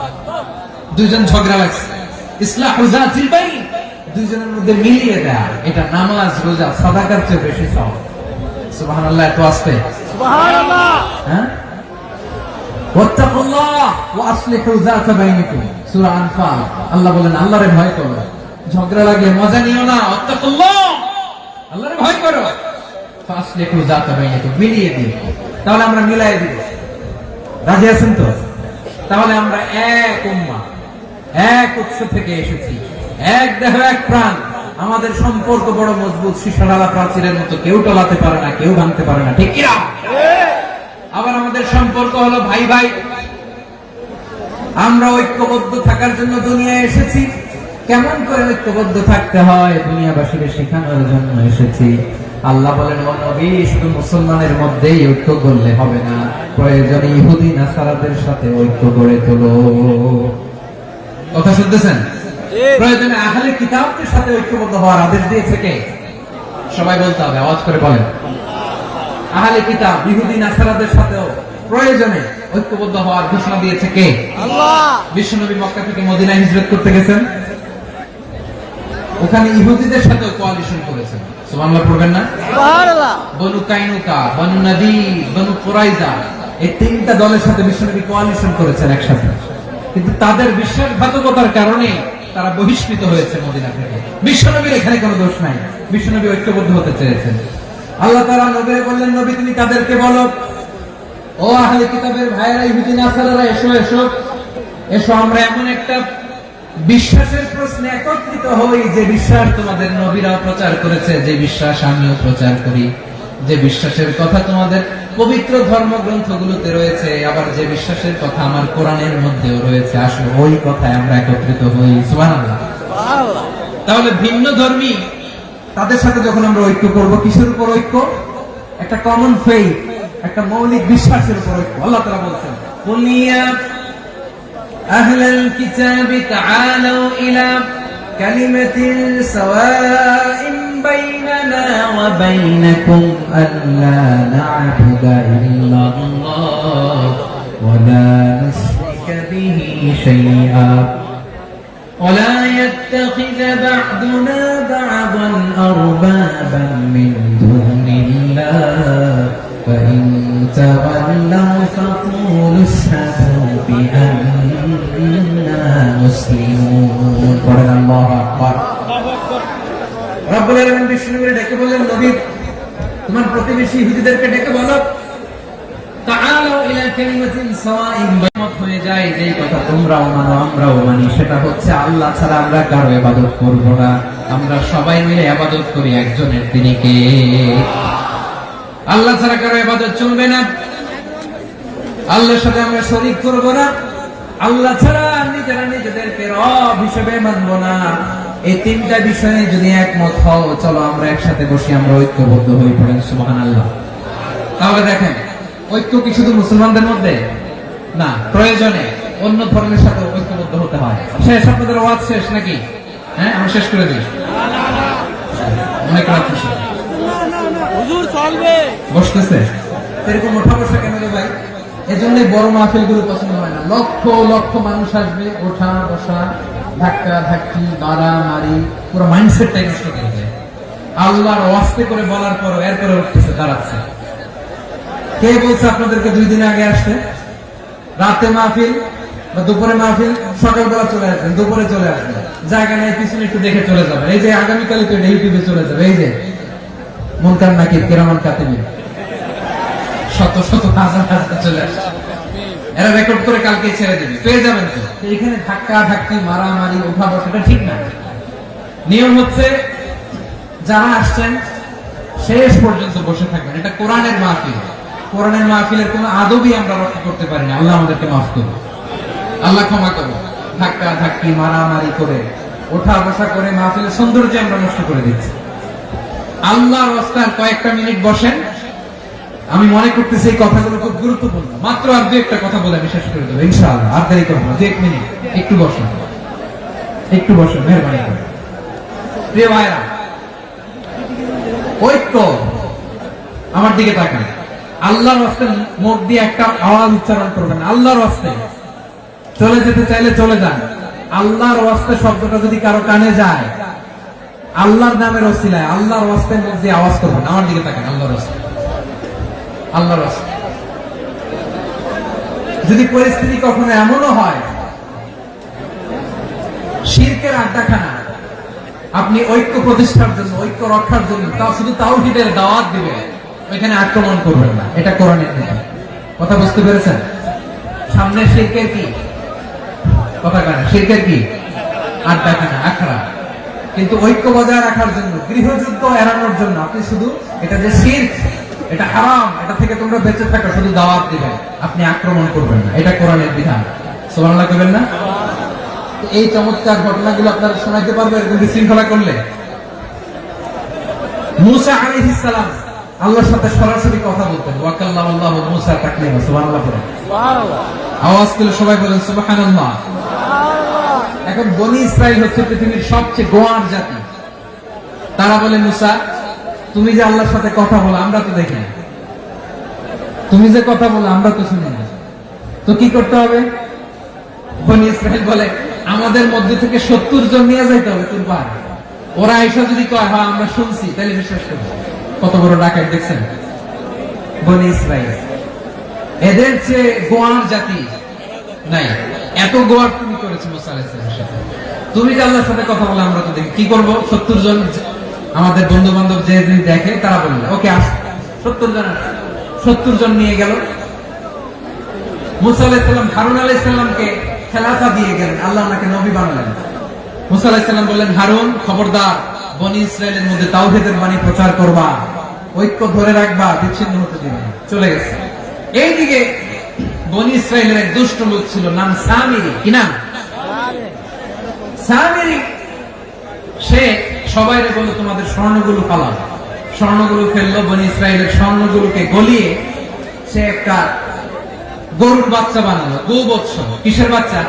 দুইজন ঝগড়া লাগছে, ইসলাহু যাতিল বাইন, দুইজনের মধ্যে মিলিয়ে দেয়া, এটা নামাজ, রোজা, সাদাকার চেয়ে বেশি সওয়াব। সুবহানাল্লাহ, এত আসতে সুবহানাল্লাহ। হ্যাঁ, ওয়াত্তাকুল্লাহ ওয়া আসলিহু যাতা বাইনিকুম, সূরা আনফাল। আল্লাহ বলেন আল্লাহরে ভয় করো, ঝগড়া লাগলে মজা নিও না, ওয়াত্তাকুল্লাহ, আল্লাহরে ভয় করো, ফাসলিহু যাতা বাইনিকুম, মিলিয়ে দিও। তাহলে আমরা মিলাই দিব, রাজি আছেন তো? তাহলে আমরা এক উম্মাহ, এক উৎস থেকে এসেছি, এক দেহ এক প্রাণ, আমাদের সম্পর্ক বড় মজবুত, সীসাডালা প্রাচীরের মতো, কেউ টলাতে পারে না, কেউ ভাঙতে পারে না, ঠিক কি না? আবার আমাদের সম্পর্ক হলো ভাই ভাই, আমরা ঐক্যবদ্ধ থাকার জন্য দুনিয়ায় এসেছি। কেমন করে ঐক্যবদ্ধ থাকতে হয় দুনিয়াবাসীকে শেখানোর জন্য এসেছি। আল্লাহ বলেন ও নবী, শুধু মুসলমানের মধ্যেই ঐক্য করলে হবে না, প্রয়োজনে ইহুদি নাসারাদের সাথে ঐক্য গড়ে তোলো। কথা শুনতেছেন? প্রয়োজনে আহলে কিতাবদের সাথে ঐক্যবদ্ধ হওয়ার আদেশ দিয়েছে কে? সবাই বলতে হবে, আওয়াজ করে বলেন। আহলে কিতাব ইহুদি নাসারাদের সাথেও প্রয়োজনে ঐক্যবদ্ধ হওয়ার ঘোষণা দিয়েছে কে? আল্লাহ। বিশ্বনবী মক্কা থেকে মদিনায় হিজরত করতে গেছেন, ওখানে ইহুদিদের সাথে কোয়ালিশন করেছেন। সুবহানাল্লাহ পড়বেন না? সুবহানাল্লাহ। বনু কাইনুকা, বনু নাদির, বনু কুরাইজা, এই তিনটা দলের সাথে বিশ্বনবী কোয়ালিশন করেছেন একসাথে। কিন্তু তাদের বিশ্বাসঘাতকতার কারণে তারা বহিষ্কৃত হয়েছে মদিনা থেকে। বিশ্বনবীর এখানে কোনো দোষ নাই, বিশ্বনবী ঐক্যবদ্ধ হতে চেয়েছেন। আল্লাহ তাআলা নবীকে বললেন, নবী তুমি তাদেরকে বলো, ও আহলে কিতাবের ভাইরা, ইহুদি নাসারারা, এসো এসো এসো, আমরা এমন একটা বিশ্বাসের প্রশ্নে একত্রিত হই, যে বিশ্বাস তোমাদের নবীরা প্রচার করেছে, যে বিশ্বাস আমিও প্রচার করি, যে বিশ্বাসের কথা তোমাদের পবিত্র ধর্মগ্রন্থগুলোতে রয়েছে, আবার যে বিশ্বাসের কথা আমার কোরআনের মধ্যেও রয়েছে, আসলে ওই কথায় আমরা একত্রিত হই। সুবহানাল্লাহ। সুবহানাল্লাহ। তাহলে ভিন্ন ধর্মী তাদের সাথে যখন আমরা ঐক্য করব, কিসের উপর ঐক্য? একটা কমন ফেইথ, একটা মৌলিক বিশ্বাসের উপর ঐক্য। আল্লাহ তাআলা বলছেন, কুল ইয়া আহলাল কিতাবি তাআলু ইলা কালিমাতিন সাওয়াইন বাইনানা ওয়া বাইনাকুম আল্লা না'বুদা ইল্লাল্লাহ ওয়া লা নুশরিকা বিহি শাইআ ولا يتخذ بعضنا بعضا أربابا من دون الله فإن تولوا فقولوا اشهدوا بأننا مسلمون. قال الله أكبر. رب العالمين বিশ্বনবীকে ডেকে বললেন, নবী তোমার প্রতিবেশী ইহুদিদেরকে ডেকে বলো, তাআলু ইলা কালিমাতিন সাওয়াইন, মত হয়ে যায় যে কথা তোমরাও মানো আমরাও মানি, সেটা হচ্ছে আল্লাহ ছাড়া আমরা কারো ইবাদত করব না, আমরা সবাই মিলে ইবাদত করি একজনের, তিনি কে? আল্লাহ ছাড়া কারো ইবাদত চলবে না, আল্লাহর সাথে আমরা শরীক করব না, আল্লাহ ছাড়া নিজেরা নিজেদেরকে রব হিসেবে মানব না। এই তিনটা বিষয়ে যদি একমত হও, চলো আমরা একসাথে বসি, আমরা ঐক্যবদ্ধ হয়ে পড়েন। সুবহানাল্লাহ। তাহলে দেখেন, ঐক্য কি শুধু মুসলমানদের মধ্যে না, প্রয়োজনে অন্য ধর্মের সাথে ঐক্যবদ্ধ হতে হয়। শেষ, আপনাদের ওয়াজ শেষ নাকি? হ্যাঁ, আমি শেষ করে দিই। অনেক রাত হয়েছে, হুজুর চলবে, বসতেছে এরকম ওঠা বসা কেন রে ভাই? এজন্যই বড় মাহফিল গুলো পছন্দ হয় না। লক্ষ লক্ষ মানুষ আসবে, ওঠা বসা, ধাক্কা ধাক্কি, মারামারি, পুরো মাইন্ডসেটটাই নষ্ট করে দেয়। আল্লাহর ওয়াস্তে করে বলার পর এরপরে উঠতেছে, দাঁড়াচ্ছে। কে বলছে আপনাদেরকে 2 দিন আগে আসতে? রাতে মাহফিল বা দুপুরে মাহফিল, সকালবেলা চলে আসবেন, দুপুরে চলে আসবেন, জায়গা নেই, পিছনে একটু দেখে চলে যাবেন। এই যে আগামীকালই তো ইউটিউবে চলে যাবে, এই যে মুনকার নাকির, কিরামান কাতিবিন, শত শত হাজার হাজার চলে আসছে, এরা রেকর্ড করে কালকে ছেড়ে দেবে, পেয়ে যাবেন তো। এখানে ধাক্কা ধাক্কি, মারামারি, ওঠা বসাটা ঠিক না। নিয়ম হচ্ছে যারা আসছেন শেষ পর্যন্ত বসে থাকবেন। এটা কোরআনের মাহফিল। কোরআনের মাহফিলের কোনো আদবই আমরা রক্ষা করতে পারি না। আল্লাহ আমাদেরকে মাফ করুন, আল্লাহ ক্ষমা করুন। ধাক্কা ধাক্কি মারামারি করে ওঠা বসা করে মাহফিলের সৌন্দর্য আমরা নষ্ট করে দিচ্ছি। আল্লাহর রাস্তায় কয়েকটা মিনিট বসেন। আমি মনে করতেছি এই কথাগুলো খুব গুরুত্বপূর্ণ। মাত্র আর দু একটা কথা বলে আমি শেষ করে দেবো ইনশাআল্লাহ। আর দেরি করবো না, 1 মিনিট। একটু বসেন, একটু বসেন, মেহরবানি করে। প্রিয় ভাইরা, ঐক্য, আমার দিকে তাকান। আল্লাহর রাস্তায় মুখ দিয়ে একটা আওয়াজ উচ্চারণ করবেন, আল্লাহর রাস্তায়। চলে যেতে চাইলে চলে যান। আল্লাহর রাস্তায় শব্দটা যদি কারো কানে যায়, আল্লাহর নামের ওসিলায় আল্লাহর রাস্তায় মুখ দিয়ে আওয়াজ করবেন। আমার দিকে তাকান, আল্লাহর রাস্তায়, আল্লাহর রাস্তায়। যদি পরিস্থিতি কখনো এমনও হয় শিরকের আড্ডাখানা, আপনি ঐক্য প্রতিষ্ঠার জন্য, ঐক্য রক্ষার জন্য তাও শুধু তাওহীদের দাওয়াত দিবেন, ওইখানে আক্রমণ করবেন না। এটা কোরআনের নীতি। কথা বুঝতে পেরেছেন? সামনে শিরকের কি কথা কানে, শিরকের কি আড্ডাখানা, আখড়া। কিন্তু ঐক্য বজায় রাখার জন্য, গৃহযুদ্ধ এড়ানোর জন্য আপনি শুধু এটা যে শিরক, এটা হারাম, এটা থেকে তোমরা বেঁচে থাকো, শুধু দাওয়াত দিবেন, আপনি আক্রমণ করবেন না। এটা কোরআনের বিধান। সুবহানাল্লাহ করবেন না? এই চমৎকার ঘটনাগুলো আপনারা শোনাইতে পারবেন এরকম বিশৃঙ্খলা করলে। মূসা আলাইহিস সালাম আল্লাহর সাথে সরাসরি কথা বলতেন। ওয়া কাল্লামাল্লাহু মূসা তাকলিমা। সুবহানাল্লাহ পড়েন, আওয়াজ করে সবাই বলেন সুবহানাল্লাহ। এখন বনি ইসরাইল হচ্ছে পৃথিবীর সবচেয়ে গোয়ার জাতি। তারা বলে, মূসা তুমি যে আল্লাহর সাথে কথা বলো আমরা তো দেখি না, তুমি যে কথা বলো আমরা তো শুনি না, তো কি করতে হবে? বনি ইসরাইল বলে, আমাদের মধ্যে থেকে 70 জন নিয়ে যাইতে হবে তোর পার। ওরা এসে যদি কয় হ্যাঁ আমরা শুনছি, তাহলে বিশ্বাস করবো। কত বড় ডাকাত দেখছেন বনি ইসরাইল। এদের চেয়ে গোয়ার জাতি নাই। এত গোয়ার তুমি করেছো মুসা আলাইহিস সালামের সাথে। তুমি যে আল্লাহর সাথে কথা বলে আমরা তো দেখি, কি করবো? 70 জন আমাদের বন্ধু বান্ধব যে দেখে তারা বললো ওকে আস, 70 জন নিয়ে গেল। মুসা আলাইহিস সালাম হারুন আলাইহিস সালামকে খেলাফা দিয়ে গেলেন, আল্লাহ ওনাকে নবী বানালেন। মুসা আলাইহিস সালাম বললেন, হারুন খবরদার, বনি ইসরায়েলের মধ্যে তাওহীদের বাণী প্রচার করবা, ঐক্য ধরে রাখবা, বিচ্ছিন্ন হতে দিবে না। চলে গেছে। এইদিকে বনি ইসরায়েলের এক দুষ্ট লোক ছিল, নাম সামিরি। কি নাম? সামিরি। সে সবাইরে বলল তোমাদের স্বর্ণগুলো পালাও। স্বর্ণগুলো ফেললো, বনি ইসরায়েলের স্বর্ণগুলোকে গলিয়ে সে একটা গরুর বাচ্চা বানালো। গোবৎস। কিসের বাচ্চা?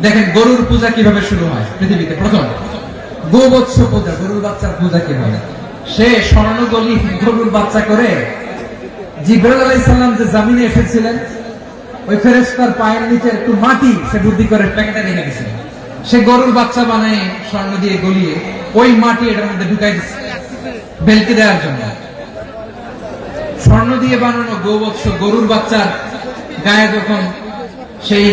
দেখেন গরুর পূজা কিভাবে শুরু হয় পৃথিবীতে প্রথম। গোবৎস পূজা, গরুর বাচ্চার পূজা কিভাবে। সে স্বর্ণগলি গরুর বাচ্চা করে জিবরাইল আলাইহিস সালাম যে জমিনে এসেছিলেন, ওই ফেরেশতার পায়ের নিচে একটু মাটি সে বুদ্ধি করে প্যাকেটে রেখে দিয়েছিল। সে গরুর বাচ্চা বানায় স্বর্ণ দিয়ে গলিয়ে ওই মাটি এটার মধ্যে ঢুকাই দিচ্ছে বেলকি দেওয়ার জন্য। স্বর্ণ দিয়ে বানানো গোবৎস গরুর বাচ্চার গায়ে যখন সেই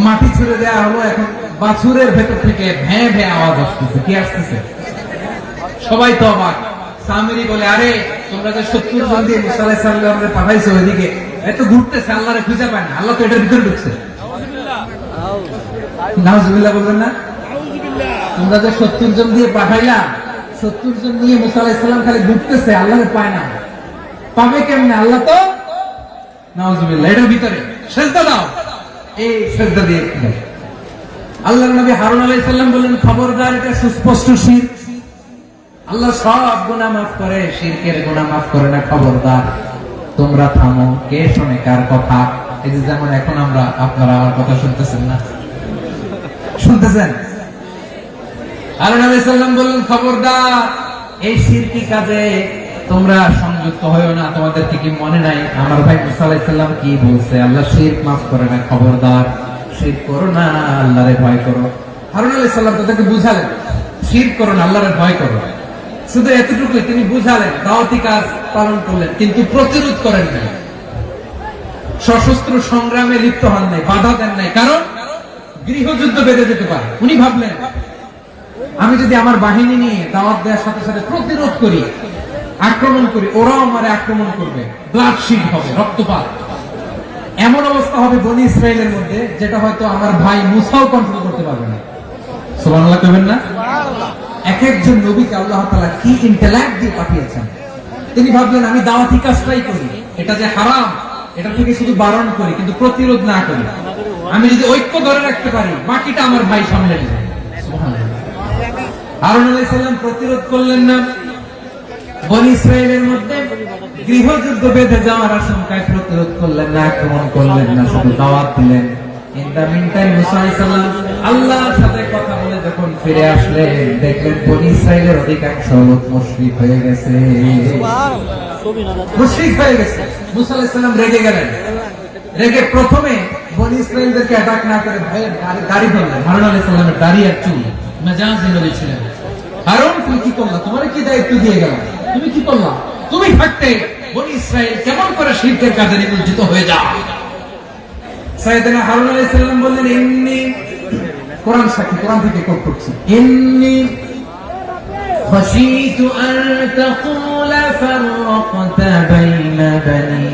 মাটি ছুড়ে দেওয়া হলো, এখন বাছুরের ভেতর থেকে ভ্যাঁ ভ্যাঁ আওয়াজ আসতেছে। কি আসতেছে? সবাই তো অবাক। সামিরি বলে, আরে তোমরা যে 70 জন দিয়ে মুসা আলাইহিস সালামকে পাঠাইছো ওইদিকে, এত ঘুরতেছে, আল্লাহরে খুঁজে পায় না, আল্লাহ তো এটার ভিতরে ঢুকছে। নাউজুবিল্লাহ বলবেন না? তোমরা যে 70 জন দিয়ে পাঠাইলা, 70 জন নিয়ে মুসা আলাইহিস সালাম খালি ঘুরতেছে, আল্লাহরে পায় না। পাবে কেমনে? আল্লাহ তো নাউজুবিল্লাহ এটার ভিতরে। সেজদা দাও। এই সেজদা দিয়ে আল্লাহর নবী হারুন আলাইহিস সালাম বললেন, খবরদার, এটা সুস্পষ্ট শিরক। আল্লাহ সব গুনাহ মাফ করে, শিরকের গুনাহ মাফ করে না। খবরদার, তোমরা থামো। কে শোনে কার কথা? এই যে যেমন এখন আমরা, আপনারা আমার কথা শুনতেছেন না? শুনতেছেন? হারুন আলাইহিস সালাম বললেন, খবরদার, এই শিরকি কাজে তোমরা সংযুক্ত হয়ো না। তোমাদেরকে কি মনে নাই আমার ভাই মুসা আলাইহিস সালাম কি বলছে? আল্লাহ শিরক মাফ করে না। খবরদার, শিরক করো না, আল্লাহরে ভয় করো। হারুন আলাইহিস সালাম তাদেরকে বুঝালেন, শিরক করো না, আল্লাহরে ভয় করো। শুধু এতটুকুই তিনি বুঝালেন, দাওয়াতি কাজ পালন করলেন, কিন্তু প্রতিরোধ করেন নাই, সশস্ত্র সংগ্রামে লিপ্ত হন নাই, বাধা দেন নাই। কারণ গৃহযুদ্ধ বেঁধে যেতে পারে। উনি ভাবলেন, আমি যদি আমার বাহিনী নিয়ে দাওয়াত দেওয়ার সাথে সাথে প্রতিরোধ করি, আক্রমণ করি, ওরাও আমারে আক্রমণ করবে, ব্লাডশিড হবে, রক্তপাত। এমন অবস্থা হবে বনি ইসরায়েলের মধ্যে, যেটা হয়তো আমার ভাই মুসাও কন্ট্রোল করতে পারবে না। সুবহানাল্লাহ কইবেন না? এক একজন নবীকে আল্লাহ তাআলা কি ইন্টেলেক্ট দিয়ে পাঠিয়েছেন। তিনি ভাবলেন আমি দাওয়াতি কাজটাই করি, এটা যে হারাম এটা থেকে শুধু বারণ করি কিন্তু প্রতিরোধ না করি। আমি যদি ঐক্য ধরে রাখতে পারি বাকিটা আমার ভাই সামলে নেবে। হারুন আলাইহিস সালাম প্রতিরোধ করলেন না। বনী ইসরাইলের মধ্যে গৃহযুদ্ধ বেঁধে যাওয়ার আশঙ্কায় প্রতিরোধ করলেন না, আক্রমণ করলেন না, শুধু দাওয়াত দিলেন। ইন দা মিন টাইম মুসা আলাইহিস সালাম আল্লাহর সাথে কথা বলে যখন ফিরে আসলেন দেখলেন বনী ইসরাইলের অধিকাংশ লোক মুশরিক হয়ে গেছে। মুশরিক হয়ে গেছে। মুসা আলাইহিস সালাম রেগে গেলেন। রেগে প্রথমে বনী ইসরাইলদেরকে অ্যাটাক না করে ভয়ে দাড়ি ধরলেন। হারুন আলাইহিস সালামের দাড়ি আর চুল মেজাজি নবী ছিলেন। হারুন তুমি কি করলা? তোমার কি দায়িত্ব দিয়ে গেলাম, তুমি কি করলা? তুমি থাকতে বনী ইসরাইল কেমন করে শিরকের কাজে নিমজ্জিত হয়ে যায়? সাইয়েদনা হারুন আলাইহিস সালাম বললেন ইন্নী, কোরআন সাক্ষী, কোরআন থেকে কোট করছি, ইন্নী خشيت أن تقول فرقت بين بني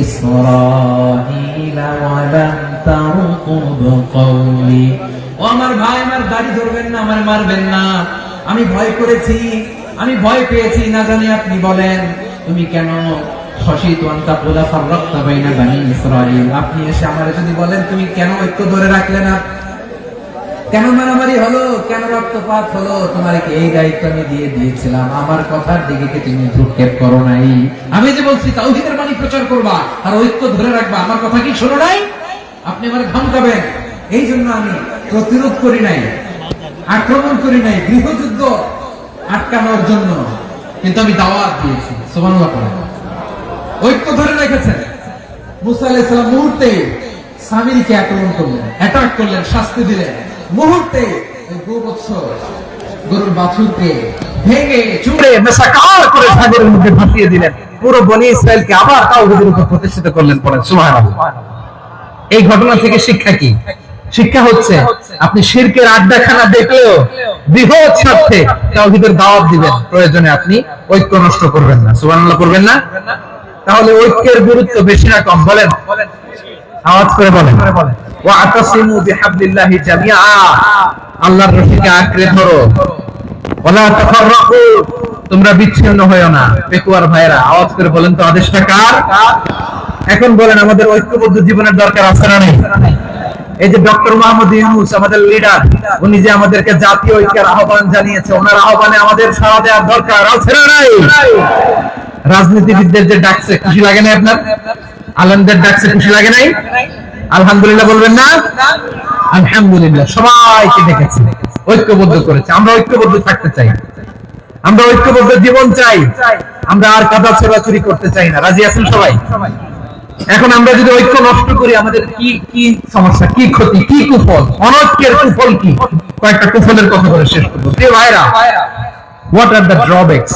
إسرائيل ولم ترقب قولي। ও আমার ভাই, আমার দাড়ি ধরবেন না, আমার মারবেন না। আমি ভয় করেছি, আমি ভয় পেয়েছি, না জানি আপনি বলেন তুমি কেন খশিতু আন তাকুলা ফাররাকতা বাইনা বানি ইসরাঈল। আপনি এসে আমারে যদি বলেন তুমি কেন ঐক্য ধরে রাখলে না, কেন মারামারি হলো, কেন রক্তপাত হলো, তোমার কি এই দায়িত্ব আমি দিয়ে দিয়েছিলাম? আমার কথার দিকে কি তুমি ভ্রুক্ষেপ করো নাই? আমি যে বলছি তাওহীদের বাণী প্রচার করবা আর ঐক্য ধরে রাখবা, আমার কথা কি শোনো নাই? আপনি আমারে ধমকাবেন, এই জন্য আমি প্রতিরোধ করি নাই, আক্রমণ করি নাই, গৃহযুদ্ধ আটকানোর জন্য, কিন্তু আমি দাওয়াত দিয়েছি। সুবহানাল্লাহ। ঐক্য ধরে রেখেছেন। মুসা আলাইহিস সালাম মুহূর্তে সামিরীকে আক্রমণ করলেন, অ্যাটাক করলেন, শাস্তি দিলেন। মুহূর্তে ওই গোবৎস গরুর বাছুরকে ভেঙে চুড়ে মেসাকার করে সাগরের মধ্যে ভাসিয়ে দিলেন। পুরো বনী ইসরায়েলকে আবার তাওহীদের উপর প্রতিষ্ঠিত করলেন। পড়েন সুবহানাল্লাহ। এই ঘটনা থেকে শিক্ষা কি? শিক্ষা হচ্ছে আপনি শিরকের আড্ডাখানা দেখলেও বৃহৎ স্বার্থে তাওহীদের দাওয়াত দিবেন, প্রয়োজনে আপনি ঐক্য নষ্ট করবেন না। সুবহানাল্লাহ করবেন না? তাহলে ঐক্যের গুরুত্ব বেশি না কম? বলেন, আওয়াজ করে বলেন। ওয়াতাসিমু বিহাবলিল্লাহি জামিআ, আল্লাহর রশিকে আঁকড়ে ধরো। ওয়ালা তাফাররাকু, তোমরা বিচ্ছিন্ন হয়ো না। পেকুয়ার ভাইরা আওয়াজ করে বলেন তো আদেশটা কার? এখন বলেন আমাদের ঐক্যবদ্ধ জীবনের দরকার আছে না নেই? এই যে ডক্টর মোহাম্মদ ইউনূস আমাদের লিডার, উনি যে আমাদেরকে জাতীয় ঐক্যের আহ্বান জানিয়েছে, ওনার আহ্বানে আমাদের সাড়া দেওয়ার দরকার আছে না নাই? রাজনীতিবিদদের যে ডাকছে খুশি লাগে না আপনার? আলেমদের ডাকছে খুশি লাগে নাই? আলহামদুলিল্লাহ বলবেন না? আলহামদুলিল্লাহ। সবাইকে ডেকেছে, ঐক্যবদ্ধ করেছে। আমরা ঐক্যবদ্ধ থাকতে চাই, আমরা ঐক্যবদ্ধ জীবন চাই, আমরা আর কাদা ছোড়াছুরি করতে চাই না। রাজি আছেন সবাই? এখন আমরা যদি ঐক্য নষ্ট করি আমাদের কি কি সমস্যা, কি ক্ষতি, কি কুফল? অনৈক্যের কুফল কি? কয়েকটা কুফলের কথা বলে শেষ করব। প্রিয় ভাইরা, what are the drawbacks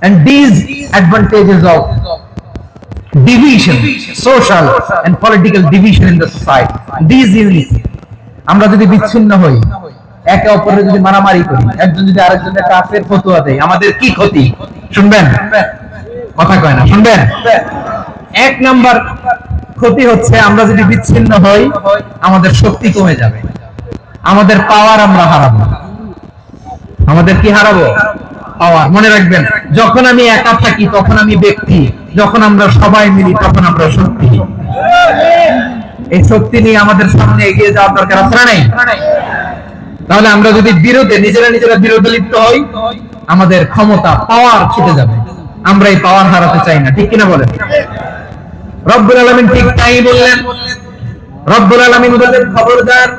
and these advantages of division, social and political division in the society, these unity? আমরা যদি বিচ্ছিন্ন হই, একে অপরের যদি মারামারি করি, একজন যদি আরেকজনের কাফের ফতোয়া দেয়, আমাদের কি ক্ষতি? শুনবেন? কথা কয় না, শুনবেন? এক নাম্বার ক্ষতি হচ্ছে আমরা যদি বিচ্ছিন্ন হই আমাদের শক্তি কমে যাবে, আমাদের পাওয়ার আমরা হারাবো। আমাদের কি হারাবো? পাওয়ার। মনে রাখবেন, যখন আমি একা থাকি তখন আমি ব্যক্তি, যখন আমরা সবাই মিলি তখন আমরা শক্তি। এই শক্তি নিয়ে আমাদের সামনে এগিয়ে যাওয়ার দরকার আছে না নাই? তাহলে আমরা যদি বিরোধে নিজেরা বিরোধে লিপ্ত হই আমাদের ক্ষমতা, পাওয়ার ছুটে যাবে। আমরা এই পাওয়ার হারাতে চাই না, ঠিক কিনা বলেন? রব্বুল আলামিন ঠিক তাই বললেন। রব্বুল আলামিন বললেন খবরদার,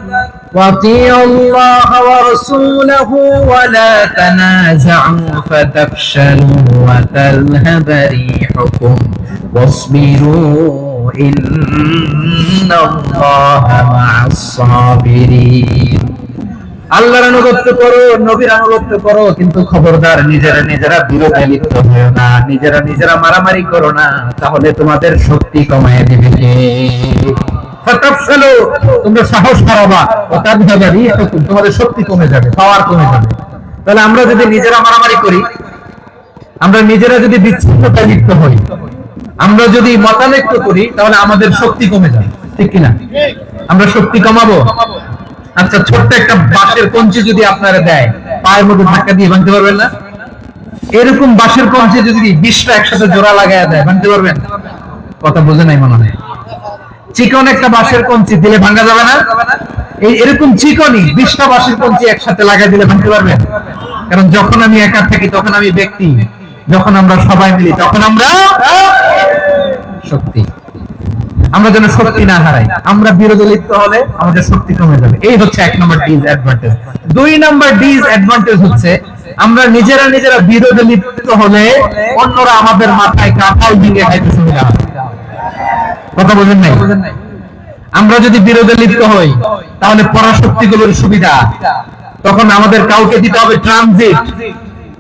ওয়াতিউল্লাহ ওয়া রাসূলাহু ওয়া লা তানাযাউ ফাতাফশালু ওয়া তাযহাবা রিহুকুম ওয়াসবিরু ইন্নাল্লাহা মা'আস সাবিরিন। আল্লাহর আনুগত্য করো, নবীর আনুগত্য করো, কিন্তু খবরদার নিজেরা বিরোধে লিপ্ত হয়ো না, নিজেরা মারামারি করো না, তাহলে তোমাদের শক্তি কমায় দিবে কে? ফাতাফশালু, তোমরা সাহস হারাবা, ওয়া তাযহাবা রিহুকুম, তোমাদের শক্তি কমে যাবে, পাওয়ার কমে যাবে। তাহলে আমরা যদি নিজেরা মারামারি করি, আমরা নিজেরা যদি বিচ্ছিন্নতায় লিপ্ত হই, আমরা যদি মতানৈক্য করি, তাহলে আমাদের শক্তি কমে যাবে, ঠিক কিনা? আমরা শক্তি কমাবো। আচ্ছা, ছোট্ট একটা বাঁশের কঞ্চি যদি আপনারা দেয়, পায়ের মধ্যে ধাক্কা দিয়ে ভাঙতে পারবেন না? এরকম বাঁশের কঞ্চি যদি 20টা একসাথে জোড়া লাগায় দেয় ভাঙতে পারবেন? কথা বোঝে নাই মনে হয়। চিকন একটা বাঁশের কঞ্চি দিলে ভাঙা যাবে না? এরকম চিকনই 20টা বাঁশের কঞ্চি একসাথে লাগাই দিলে ভাঙতে পারবেন? কারণ যখন আমি একা থাকি তখন আমি ব্যক্তি, যখন আমরা সবাই মিলি তখন আমরা শক্তি। আমরা যেন শক্তি না হারাই। আমরা বিরোধে লিপ্ত হলে আমাদের শক্তি কমে যাবে। এই হচ্ছে 1 নম্বর ডিসঅ্যাডভান্টেজ। 2 নম্বর ডিসঅ্যাডভান্টেজ হচ্ছে আমরা নিজেরা বিরোধে লিপ্ত হলে অন্যরা আমাদের মাথায় কাঁঠাল ভেঙে খাইতে সুবিধা হয়। কথা বোঝেন নাই? আমরা যদি বিরোধে লিপ্ত হই তাহলে পরাশক্তিগুলোর সুবিধা, তখন আমাদের কাউকে দিতে হবে ট্রানজিট,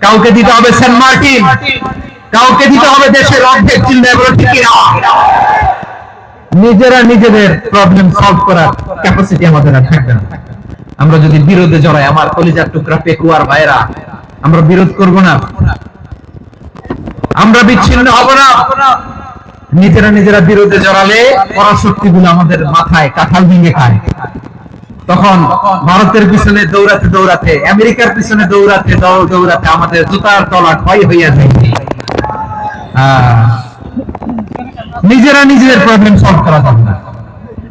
কাউকে দিতে হবে সেন্ট মার্টিন, কাউকে দিতে হবে দেশের অর্ধেক চিল্লা এগুলো ঠিক না। নিজেরা নিজেদের প্রবলেম সলভ করার ক্যাপাসিটি আমাদের আর থাকবে না। আমরা যদি বিরোধে জড়াই, আমার কলিজার টুকরা পেকুয়ার ভাইরা, আমরা বিরোধ করব না, আমরা বিচ্ছিন্ন হব না। নিজেরা বিরোধে জড়ালে পরাশক্তিগুলো আমাদের মাথায় কাঁঠাল ভেঙে খায়। তখন ভারতের পিছনে দৌড়াতে দৌড়াতে, আমেরিকার পিছনে দৌড়াতে দৌড়াতে আমাদের জুতার তলা ক্ষয় হইয়া যায়। নিজেরা নিজেদের প্রবলেম সলভ করা যাবে না।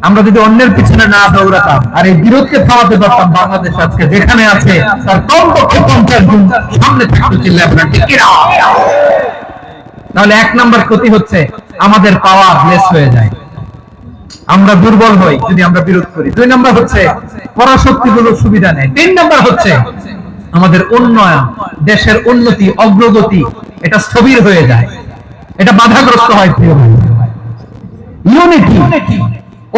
আমরা যদি অন্যের পিছনে না দৌড়াতাম আর এই বিরোধকে থামাতে পারতাম, বাংলাদেশ আজকে যেখানে আছে তার কমপক্ষে 50 গুণ সামনে থাকতে ছিল। আপনার ঠিক কি না? তাহলে 1 নম্বর ক্ষতি হচ্ছে আমাদের পাওয়ার লেস হয়ে যায়, আমরা দুর্বল হই যদি আমরা বিরোধ করি। 2 নম্বর হচ্ছে পরাশক্তিগুলো সুবিধা নেয়। 3 নম্বর হচ্ছে আমাদের উন্নয়ন, দেশের উন্নতি, অগ্রগতি এটা স্থবির হয়ে যায়, এটা বাধাগ্রস্ত হয়। ইউনিটি,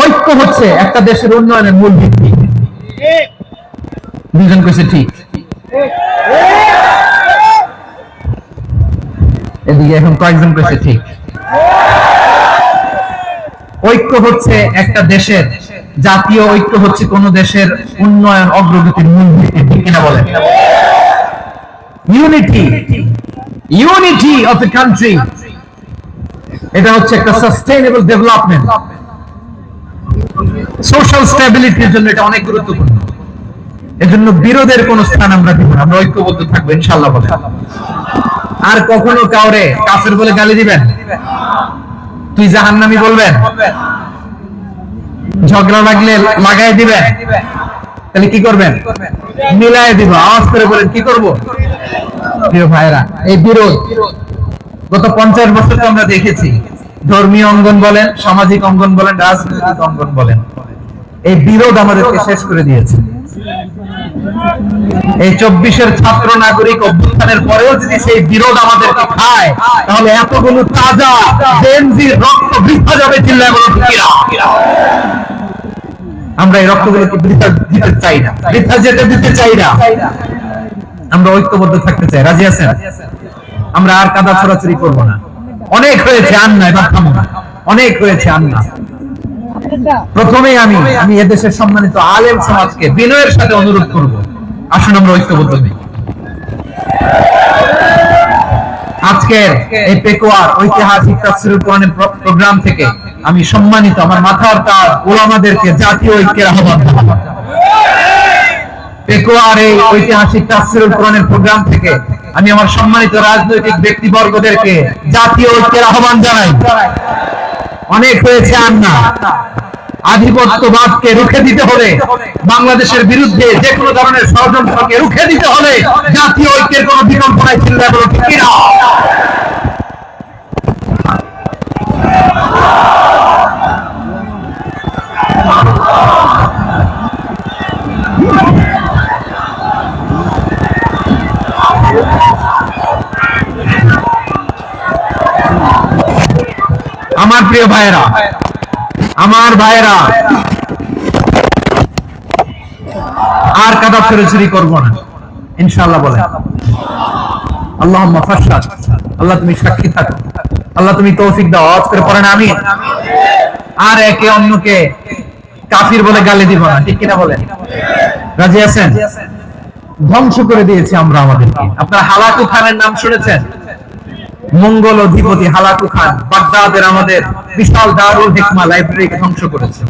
ঐক্য হচ্ছে একটা দেশের উন্নয়নের মূল ভিত্তি। দুজন কইছে ঠিক, এদিকে এখন কয়েকজন কইছে ঠিক। ঐক্য হচ্ছে একটা দেশের, জাতীয় ঐক্য হচ্ছে কোন দেশের উন্নয়ন অগ্রগতির মূল ভিত্তি, ঠিক কিনা বলেন? ইউনিটি অফ এ কান্ট্রি, এটা হচ্ছে একটা সাস্টেইনেবল ডেভেলপমেন্ট, সোশ্যাল স্ট্যাবিলিটির জন্য এটা অনেক গুরুত্বপূর্ণ। এজন্য বিরোধের কোন স্থান আমরা দিব না, আমরা ঐক্যবদ্ধ থাকবো ইনশাআল্লাহ। বলেন, আর কখনো কাউরে কাফের বলে গালি দিবেন? তুই জাহান্নামী বলবেন? ঝগড়া লাগলে লাগাই দিবেন? তাহলে কি করবেন? মিলাই দিব। আওয়াজ করে বলেন কি করব? প্রিয় ভাইরা, এই বিরোধ গত 50 বছর তো আমরা দেখেছি। ধর্মীয় অঙ্গন বলেন, সামাজিক অঙ্গন বলেন, রাজনৈতিক অঙ্গন বলেন, এই বিরোধ আমাদেরকে শেষ করে দিয়েছে। এই 24-এর ছাত্র নাগরিক অভ্যুত্থানের পরেও যদি সেই বিরোধ আমাদেরকে খায়, তাহলে এতগুলো তাজা জেনজির রক্ত বৃথা যাবে। চিল্লায় বলো ঠিক না? আমরা এই রক্তগুলোকে বৃথা দিতে চাই না, বৃথা যেতে দিতে চাই না। আমরা ঐক্যবদ্ধ থাকতে চাই। রাজি আছেন? আমরা আর কাদা ছড়াছড়ি করবো না। অনেক হয়েছে, আর না, এবার থামো না। অনেক হয়েছে, আর না। প্রথমেই আমি এদেশের সম্মানিত আলেম সমাজকে বিনয়ের সাথে অনুরোধ করব, আসুন আমরা ঐক্যবদ্ধ হই। আজকের এই পেকুয়ার ঐতিহাসিক তাফসীরুল কোরআনের প্রোগ্রাম থেকে আমি সম্মানিত আমার মাথার তাজ উলামাদেরকে জাতীয় ঐক্যের আহ্বান জানাবো। পেকুয়ার এই ঐতিহাসিক তাফসীরুল কোরআনের প্রোগ্রাম থেকে আমি আমার সম্মানিত রাজনৈতিক ব্যক্তিবর্গদেরকে জাতীয় ঐক্যের আহ্বান জানাই। অনেক হয়েছে, আর না। আধিপত্যবাদকে রুখে দিতে হলে, বাংলাদেশের বিরুদ্ধে যে কোনো ধরনের ষড়যন্ত্রকে রুখে দিতে হলে জাতীয় ঐক্যের কোনো বিকল্প নাই। চিন্তা করো ঠিক কিনা? আমার প্রিয় ভাইয়েরা, আমার ভাইয়েরা, আর কাদা ছড়াছড়ি করব না ইনশাআল্লাহ। বলেন আল্লাহুম্মা ফাশহাদ। আল্লাহ তুমি সাক্ষী থাকো, আল্লাহ তুমি তৌফিক দাও। আওয়াজ করে পড়েন আমিন। আর একে অন্যকে কাফির বলে গালি দিব না, ঠিক কিনা বলেন? রাজি আছেন? ধ্বংস করে দিয়েছি আমরা আমাদেরকে। আপনারা হালাকু খানের নাম শুনেছেন? মঙ্গল অধিপতি হালাকু খান বাগদাদের আমাদের বিশাল দারুল হিকমা লাইব্রেরিকে ধ্বংস করেছে।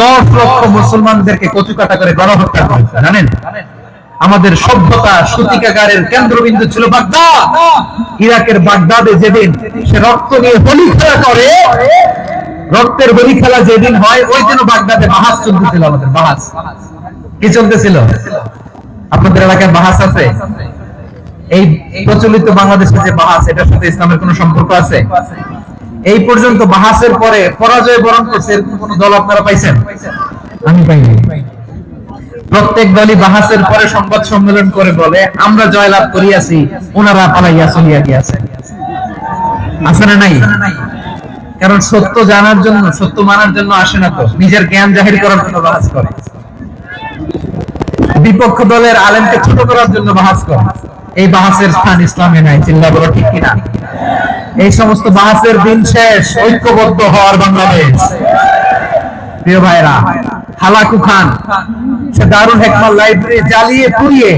10 লক্ষ মুসলমানদেরকে কচুকাটা করে গণহত্যা করেছে, জানেন? আমাদের সভ্যতা সূতিকাগারের কেন্দ্রবিন্দু ছিল বাগদাদ। ইরাকের বাগদাদে যেদিন সে রক্ত নিয়ে হোলি খেলা করে, রক্তের হোলি খেলা যেদিন হয়, ওই দিন বাগদাদে বাহাস চলতেছিল। আমাদের বাহাস কি চলতেছিল? আপনাদের এলাকায় বাহাস আছে? এই প্রচলিত বাংলাদেশের যে বাহাস, এটার সাথে ইসলামের কোন সম্পর্ক আছে? এই পর্যন্ত বাহাসের পরে পরাজয় বরণ করছে এরকম কোন দল আপনারা পাইছেন? আমি পাইনি। প্রত্যেক দলই বাহাসের পরে সংবাদ সম্মেলন করে বলে আমরা জয়লাভ করিয়াছি, ওনারা পালাইয়া চলিয়া গিয়াছে। আছে না নাই? কারণ সত্য জানার জন্য, সত্য মানার জন্য আসে না, তো নিজের জ্ঞান জাহির করার জন্য বাহাস করে। বিপক্ষ দলের আলেমকে ছোট করার জন্য বাহাস করে। এই বাহাসের স্থান ইসলামে নাই। চিল্লা বলো ঠিক কিনা? এই সমস্ত বাহাসের দিন শেষ। ঐক্যবদ্ধ হওয়ার বাংলাদেশ। প্রিয় ভাইরা, হালাকু খান সে দারুল হিকমত লাইব্রেরি জ্বালিয়ে পুড়িয়ে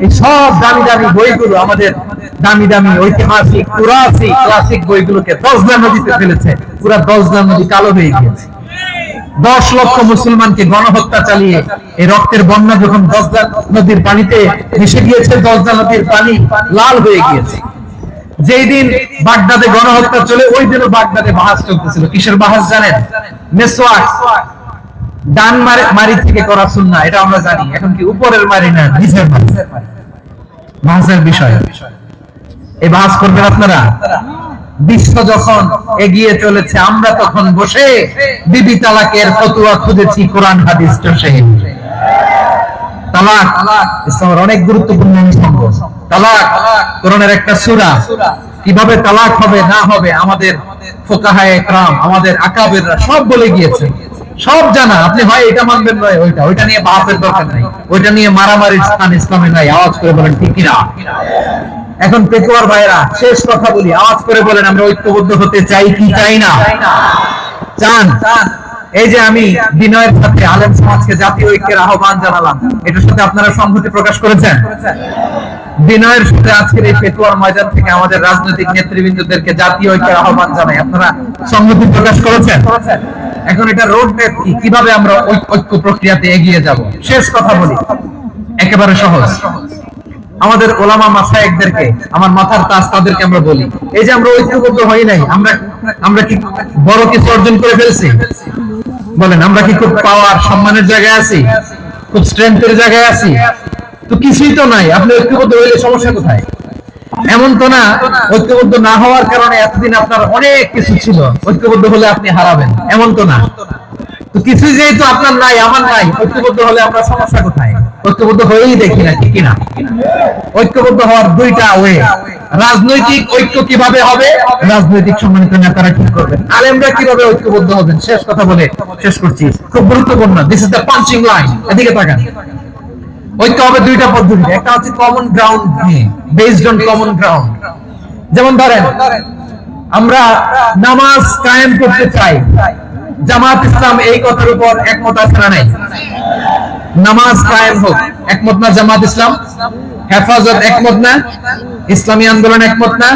এই সব দামি দামি বইগুলো, আমাদের দামি দামি ঐতিহাসিক ক্লাসিক বইগুলোকে দজলা নদীতে ফেলেছে। পুরা দজলা নদী কালো হয়ে গিয়েছে। 10 লক্ষ মুসলমানকে গণহত্যা চালিয়ে এই রক্তের বন্যা যখন দজলা নদীর পানিতে মিশে গিয়েছে, দজলা নদীর পানি লাল হয়ে গিয়েছে। যেই দিন বাগদাদে গণহত্যা চলে, ওই দিনও বাগদাদে বাহাস চলতেছিল। কিসের বাহাস জানেন? মেসওয়াক, ডান মারি থেকে করা সুন্নাহ, এটা আমরা জানি। এখন কি উপরের মারি না, নিচের মারি? বাহাসের বিষয়। এই বাহাস করবেন আপনারা? বিশ্ব যখন এগিয়ে চলেছে, আমরা তখন বসে বিবি তালাকের ফতোয়া খুঁজেছি কোরআন হাদিস চষে। তালাক ইসলামের অনেক গুরুত্বপূর্ণ অঙ্গ। তালাক কোরআনের একটা সূরা। কিভাবে তালাক হবে না হবে আমাদের ফুকাহায়ে ইকরাম, আমাদের আকাবেররা সব বলে গিয়েছে, সব জানা। আপনি হয় এটা মানবেন নয় ওইটা নিয়ে বাহাসের দরকার নাই, ওইটা নিয়ে মারামারির স্থান ইসলামে নাই। আওয়াজ করে বলেন ঠিক কিনা? এখন পেকুয়ার ভাইরা, শেষ কথা বলি, আওয়াজ করে বলেন আমরা ঐক্যবদ্ধ হতে চাই কি চাই না? চান? এই যে আমি বিনয়ের সাথে আলেম সমাজকে জাতীয় ঐক্যের আহ্বান জানালাম, এটার সাথে আপনারা সংহতি প্রকাশ করেছেন? বিনয়ের সাথে আজকের এই পেকুয়ার ময়দান থেকে আমাদের রাজনৈতিক নেতৃবৃন্দদেরকে জাতীয় ঐক্যের আহ্বান জানাই, আপনারা সংহতি প্রকাশ করেছেন? এখন এটা রোড ম্যাপ কি, কিভাবে আমরা ঐক্য প্রক্রিয়াতে এগিয়ে যাব? শেষ কথা বলি, একেবারে সহজ। আমাদের ওলামা মাশায়েখদেরকে, আমার মাথার তাজ তাদেরকে আমরা বলি, এই যে আমরা ঐক্যবদ্ধ হই নাই, আমরা কি বড় কিছু অর্জন করে ফেলছি? বলেন, আমরা কি খুব পাওয়ার সম্মানের জায়গায় আছি? খুব স্ট্রেংথের জায়গায় আছি? তো কিছুই তো নাই। আপনি ঐক্যবদ্ধ হইলে সমস্যা কোথায়? এমন তো না ঐক্যবদ্ধ না হওয়ার কারণে এতদিন আপনার অনেক কিছু ছিল, ঐক্যবদ্ধ হলে আপনি হারাবেন, এমন তো না। তো কিছু যেহেতু আপনার নাই, আমার নাই, ঐক্যবদ্ধ হলে আমরা সমস্যা কোথায়? ঐক্যবদ্ধ হয়েই দেখি না, ঠিক কিনা? ঐক্যবদ্ধ হওয়ার দুইটা ওয়ে। রাজনৈতিক ঐক্য কিভাবে হবে? রাজনৈতিক সম্মানিত নেতারা ঠিক করবেন। আলেমরা কিভাবে ঐক্যবদ্ধ হবেন? শেষ কথা বলে শেষ করছি, খুব গুরুত্বপূর্ণ। This is the punching line. এদিকে তাকান। ঐক্য হবে দুইটা পদ্ধতিতে। একটা হচ্ছে কমন গ্রাউন্ড নিয়ে, বেসড অন কমন গ্রাউন্ড। যেমন ধরেন, আমরা নামাজ কায়েম করতে চাই, জামাত ইসলাম এই কথার উপর একমত আছে না নাই? নামাজ কায়েম হোক, একমত না জামাত ইসলাম? হেফাজত একমত না? ইসলামী আন্দোলন একমত না?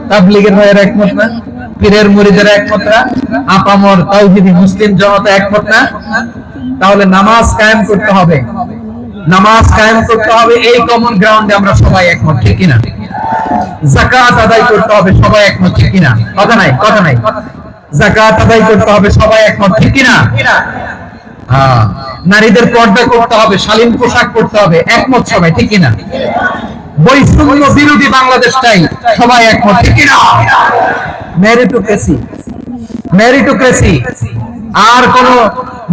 তাবলীগের ভাইয়েরা একমত না? পীরের মুরিদেরা একমত না? আপামর তাওহীদি মুসলিম জনতা একমত না? তাহলে নামাজ কায়েম করতে হবে। নামাজ কায়েম করতে হবে, এই কমন গ্রাউন্ডে আমরা সবাই একমত, ঠিক কিনা? যাকাত আদায় করতে হবে, সবাই একমত, ঠিক কিনা? কথা নাই, কথা নাই। যাকাত আদায় করতে হবে, সবাই একমত, ঠিক কিনা? হ্যাঁ। নারীদের পর্দা করতে হবে, শালীন পোশাক পরতে হবে, একমত সবাই, ঠিক কিনা? বৈষম্য বিরোধী বাংলাদেশটাই সবাই একমত, ঠিক কিনা? Meritocracy, meritocracy. আর কোন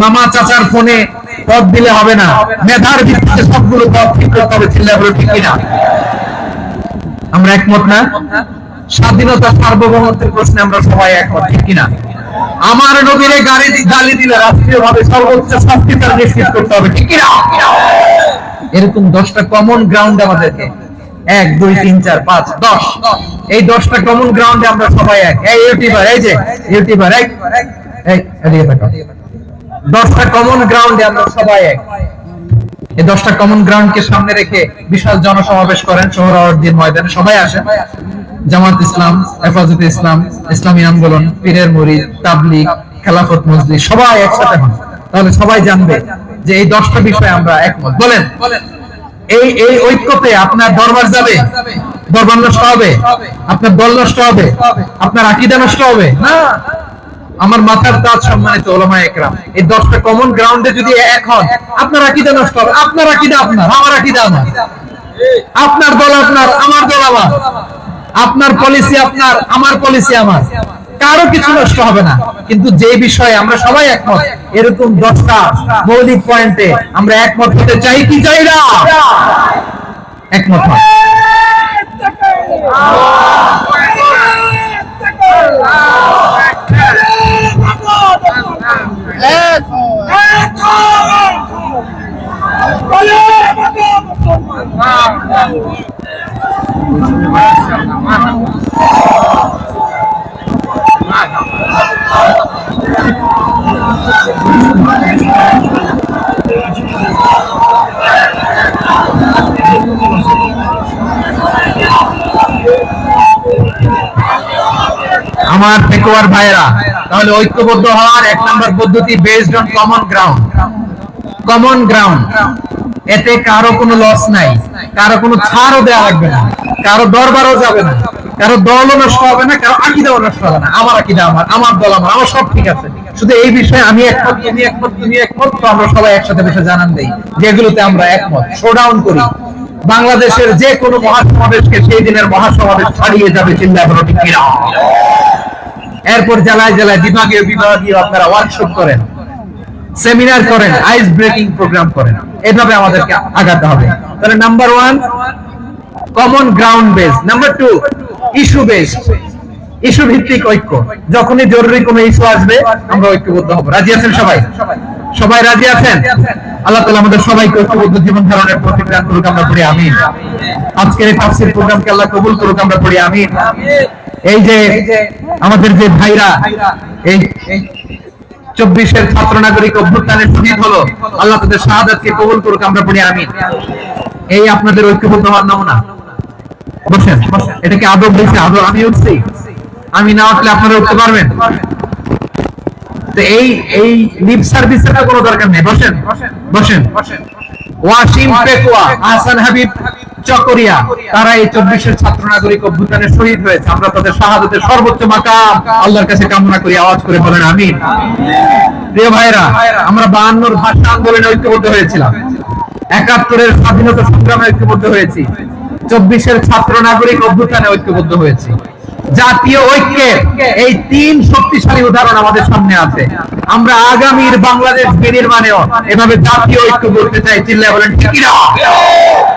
মামা চাচার ফোনে পদ দিলে হবে না, মেধার ভিত্তিতে সবগুলো পদ ঠিক করতে হবে, ঠিক কিনা? আমরা একমত না? স্বাধীনতা সার্বভৌমত্বের প্রশ্নে আমরা সবাই একমত, ঠিক কিনা? আমার নবীরে গালি দিলে রাষ্ট্রীয়ভাবে সর্বোচ্চ শাস্তি তার নিশ্চিত করতে হবে, ঠিক কিনা? এরকম 10টা কমন গ্রাউন্ড আমাদেরকে, 1 2 3 4 5 10, এই 10টা কমন গ্রাউন্ডে আমরা সবাই এক। এই ইউটিউবার, এই যে ইউটিউবার, এই এদিকে তাকাও। 10টা কমন গ্রাউন্ডে আমরা সবাই এক। এই 10টা কমন গ্রাউন্ডকে সামনে রেখে বিশাল জনসমাবেশ করেন সোহরাওয়ার্দীর ময়দানে, সবাই আসেন। জামাত ইসলাম, হেফাজতে ইসলাম, ইসলামী আন্দোলন, পীরের মুরিদ, তাবলীগ, খেলাফত মজলিস, সবাই একসাথে হন। তাহলে সবাই জানবে যে এই 10টা বিষয়ে আমরা একমত। বলেন, এই ঐক্যতে আপনার দরবার যাবে, দরবার নষ্ট হবে, আপনার দল নষ্ট হবে, আপনার আকীদা নষ্ট হবে না। আমার মাথার তাজ সম্মানিত উলামায়ে কেরাম, এই 10টা কমন গ্রাউন্ডে যদি এক হন, আপনার আকীদা নষ্ট হবে। আপনার আকীদা আপনার, আমার আকীদা আমার, আপনার দল আপনার, আমার দল আমার, আপনার পলিসি আপনার, আমার পলিসি আমার, কারো কিছু নষ্ট হবে না। কিন্তু যে বিষয়ে আমরা সবাই একমত, এরকম 10টা মৌলিক পয়েন্টে আমরা একমত হতে চাই কি চাই না? একমত হন। আমার পেকুয়ার ভাইরা, তাহলে ঐক্যবদ্ধ হওয়ার 1 নম্বর পদ্ধতি based on common ground. Common ground, এতে কারো কোনো লস নাই, কারো কোনো ছাড়ও দেওয়া লাগবে না, কারো দরবারও যাবে না, কারো দলও নষ্ট হবে না, কারো আকীদাও নষ্ট হবে না। আমার আকীদা আমার, আমার দল আমার, আমার সব ঠিক আছে। শুধু এই বিষয়ে আমি একমত, তুমি একমত, তুমি একমত, তো আমরা সবাই একসাথে বসে জানান দেই যেগুলোতে আমরা একমত, শোডাউন করি। বাংলাদেশের যে কোনো মহাসমাবেশকে সেই দিনের মহাসমাবেশ ছাড়িয়ে যাবে, চিন্তা করো ঠিক কিনা? এরপর জেলায় জেলায় বিভাগীয় বিভাগীয় আপনারা ওয়ার্কশপ করেন, সেমিনার করেন, আইস ব্রেকিং প্রোগ্রাম করেন। এভাবে আমাদেরকে আগাতে হবে। তাহলে number 1 common ground base, number 2 issue base, issue ভিত্তিক ঐক্য। যখনই জরুরি কোনো ইস্যু আসবে আমরা ঐক্যবদ্ধ হব। রাজি আছেন সবাই? সবাই রাজি আছেন? আল্লাহ তাআলা আমাদের সবাইকে ঐক্যবদ্ধ জীবন ধারণের তৌফিক দান করুক, আমরা পড়ি আমিন। আজকের এই তাফসীর প্রোগ্রামকে আল্লাহ কবুল করুক, আমরা পড়ি আমিন। এই যে আমাদের যে ভাইরা এই 24-এর ছাত্র নাগরিক অভ্যুত্থানে শহীদ হলো, আল্লাহ তাদের শাহাদাতকে কবুল করুক, আমরা পড়ি আমিন। এই আপনাদের ঐক্যবদ্ধ হওয়ার নমুনা। বসেন, এটা কি আদব হয়েছে? আদব আমি উঠছি, আমি না উঠলে আপনারা উঠতে পারবেন? তো এই লিপ সার্ভিসের কোনো দরকার নেই। বসেন বসেন। ওয়াসিম পেকুয়া, আহসান হাবিব চকরিয়া, তারা এই 24-এর ছাত্র নাগরিক অভ্যুত্থানে শহীদ হয়েছে। আমরা তাদের শাহাদাতের সর্বোচ্চ মাকাম আল্লাহর কাছে কামনা করি। আওয়াজ করে বলেন আমিন। প্রিয় ভাইরা, আমরা 52-র ভাষা আন্দোলনে ঐক্যবদ্ধ হয়েছিলাম, 71-এর স্বাধীনতা সংগ্রামে ঐক্যবদ্ধ হয়েছি, 24-এর ছাত্র নাগরিক অভ্যুত্থানে ঐক্যবদ্ধ হয়েছি। জাতীয় ঐক্যের এই 3 শক্তিশালী উদাহরণ আমাদের সামনে আছে। আমরা আগামীর বাংলাদেশ বিনির্মাণেও এভাবে জাতীয় ঐক্য করতে চাই। চিল্লায় বলেন ঠিক কি না?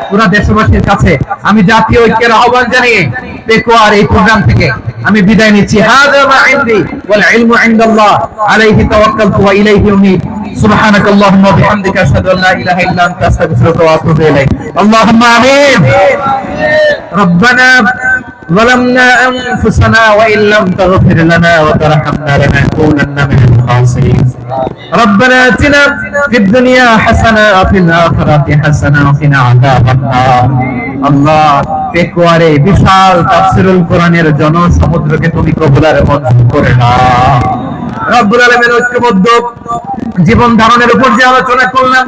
পুরো দেশবাসীর কাছে আমি জাতীয় ঐক্যের আহ্বান জানিয়ে পেকুয়ার এই প্রোগ্রাম থেকে আমি বিদায় নিচ্ছি। হাযা মা ইনদি ওয়াল ইলমু ইনদাল্লাহ আলাইহি তাওয়াক্কালতু ওয়া ইলাইহি উনীব। সুবহানাকাল্লাহুম্মা ওয়া বিহামদিকা আশহাদু আল্লা ইলাহা ইল্লা আনতা আস্তাগফিরুকা ওয়া আতুবু ইলাইক। আল্লাহুম্মা আমিন। রব্বানা ظلمنا أنفسنا وإن لم تغفر لنا وترحمنا لنكونن من الخاسرين. ربنا آتنا في الدنيا حسنة وفي الآخرة حسنة وقنا عذاب النار. الله পেকুয়ারে বিশাল তাফসীরুল কোরআনের জনসমুদ্রকে তুমি কবুল আর মঞ্জুর করে নাও। রব্বুল আলামিন ঐক্যবদ্ধ জীবন ধারণের উপর যে আলোচনা করলাম,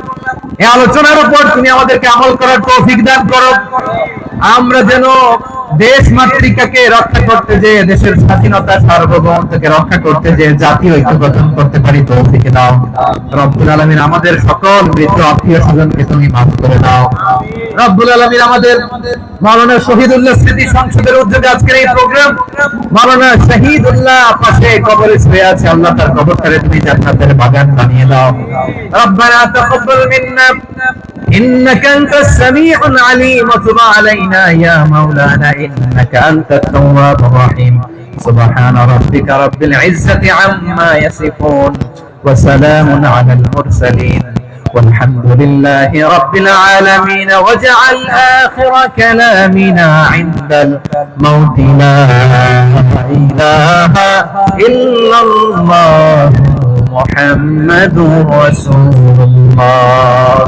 এই আলোচনার উপর তুমি আমাদেরকে আমল করার তৌফিক দান করো। আমরা যেন দেশ মাতৃকাকে রক্ষা করতে যে, দেশের স্বাধীনতা সার্বভৌমত্বকে রক্ষা করতে যে জাতীয় ঐক্য গঠন করতে পারি তৌফিক দাও। রব্বুল আলামিন আমাদের সকল মৃত আত্মীয় স্বজনকে তুমি মাফ করে দাও। রব্বুল আলামিন আমাদের মাওলানা শহীদুল্লাহ স্মৃতি সংসদের উদ্যোগে আজকের এই প্রোগ্রাম, মাওলানা শহীদুল্লাহ পাশে কবরে শুয়ে আছে, আল্লাহ তার কবরটারে তুমি জান্নাতের বাগান বানিয়ে দাও। রব্বানা তাকাব্বাল মিন্না إنك أنت السميع العليم وتب علينا يا مولانا إنك أنت التواب الرحيم. سبحان ربك رب العزة عما يصفون وسلام على المرسلين والحمد لله رب العالمين. واجعل آخر كلامنا عند الموت لا إله إلا الله محمد رسول الله.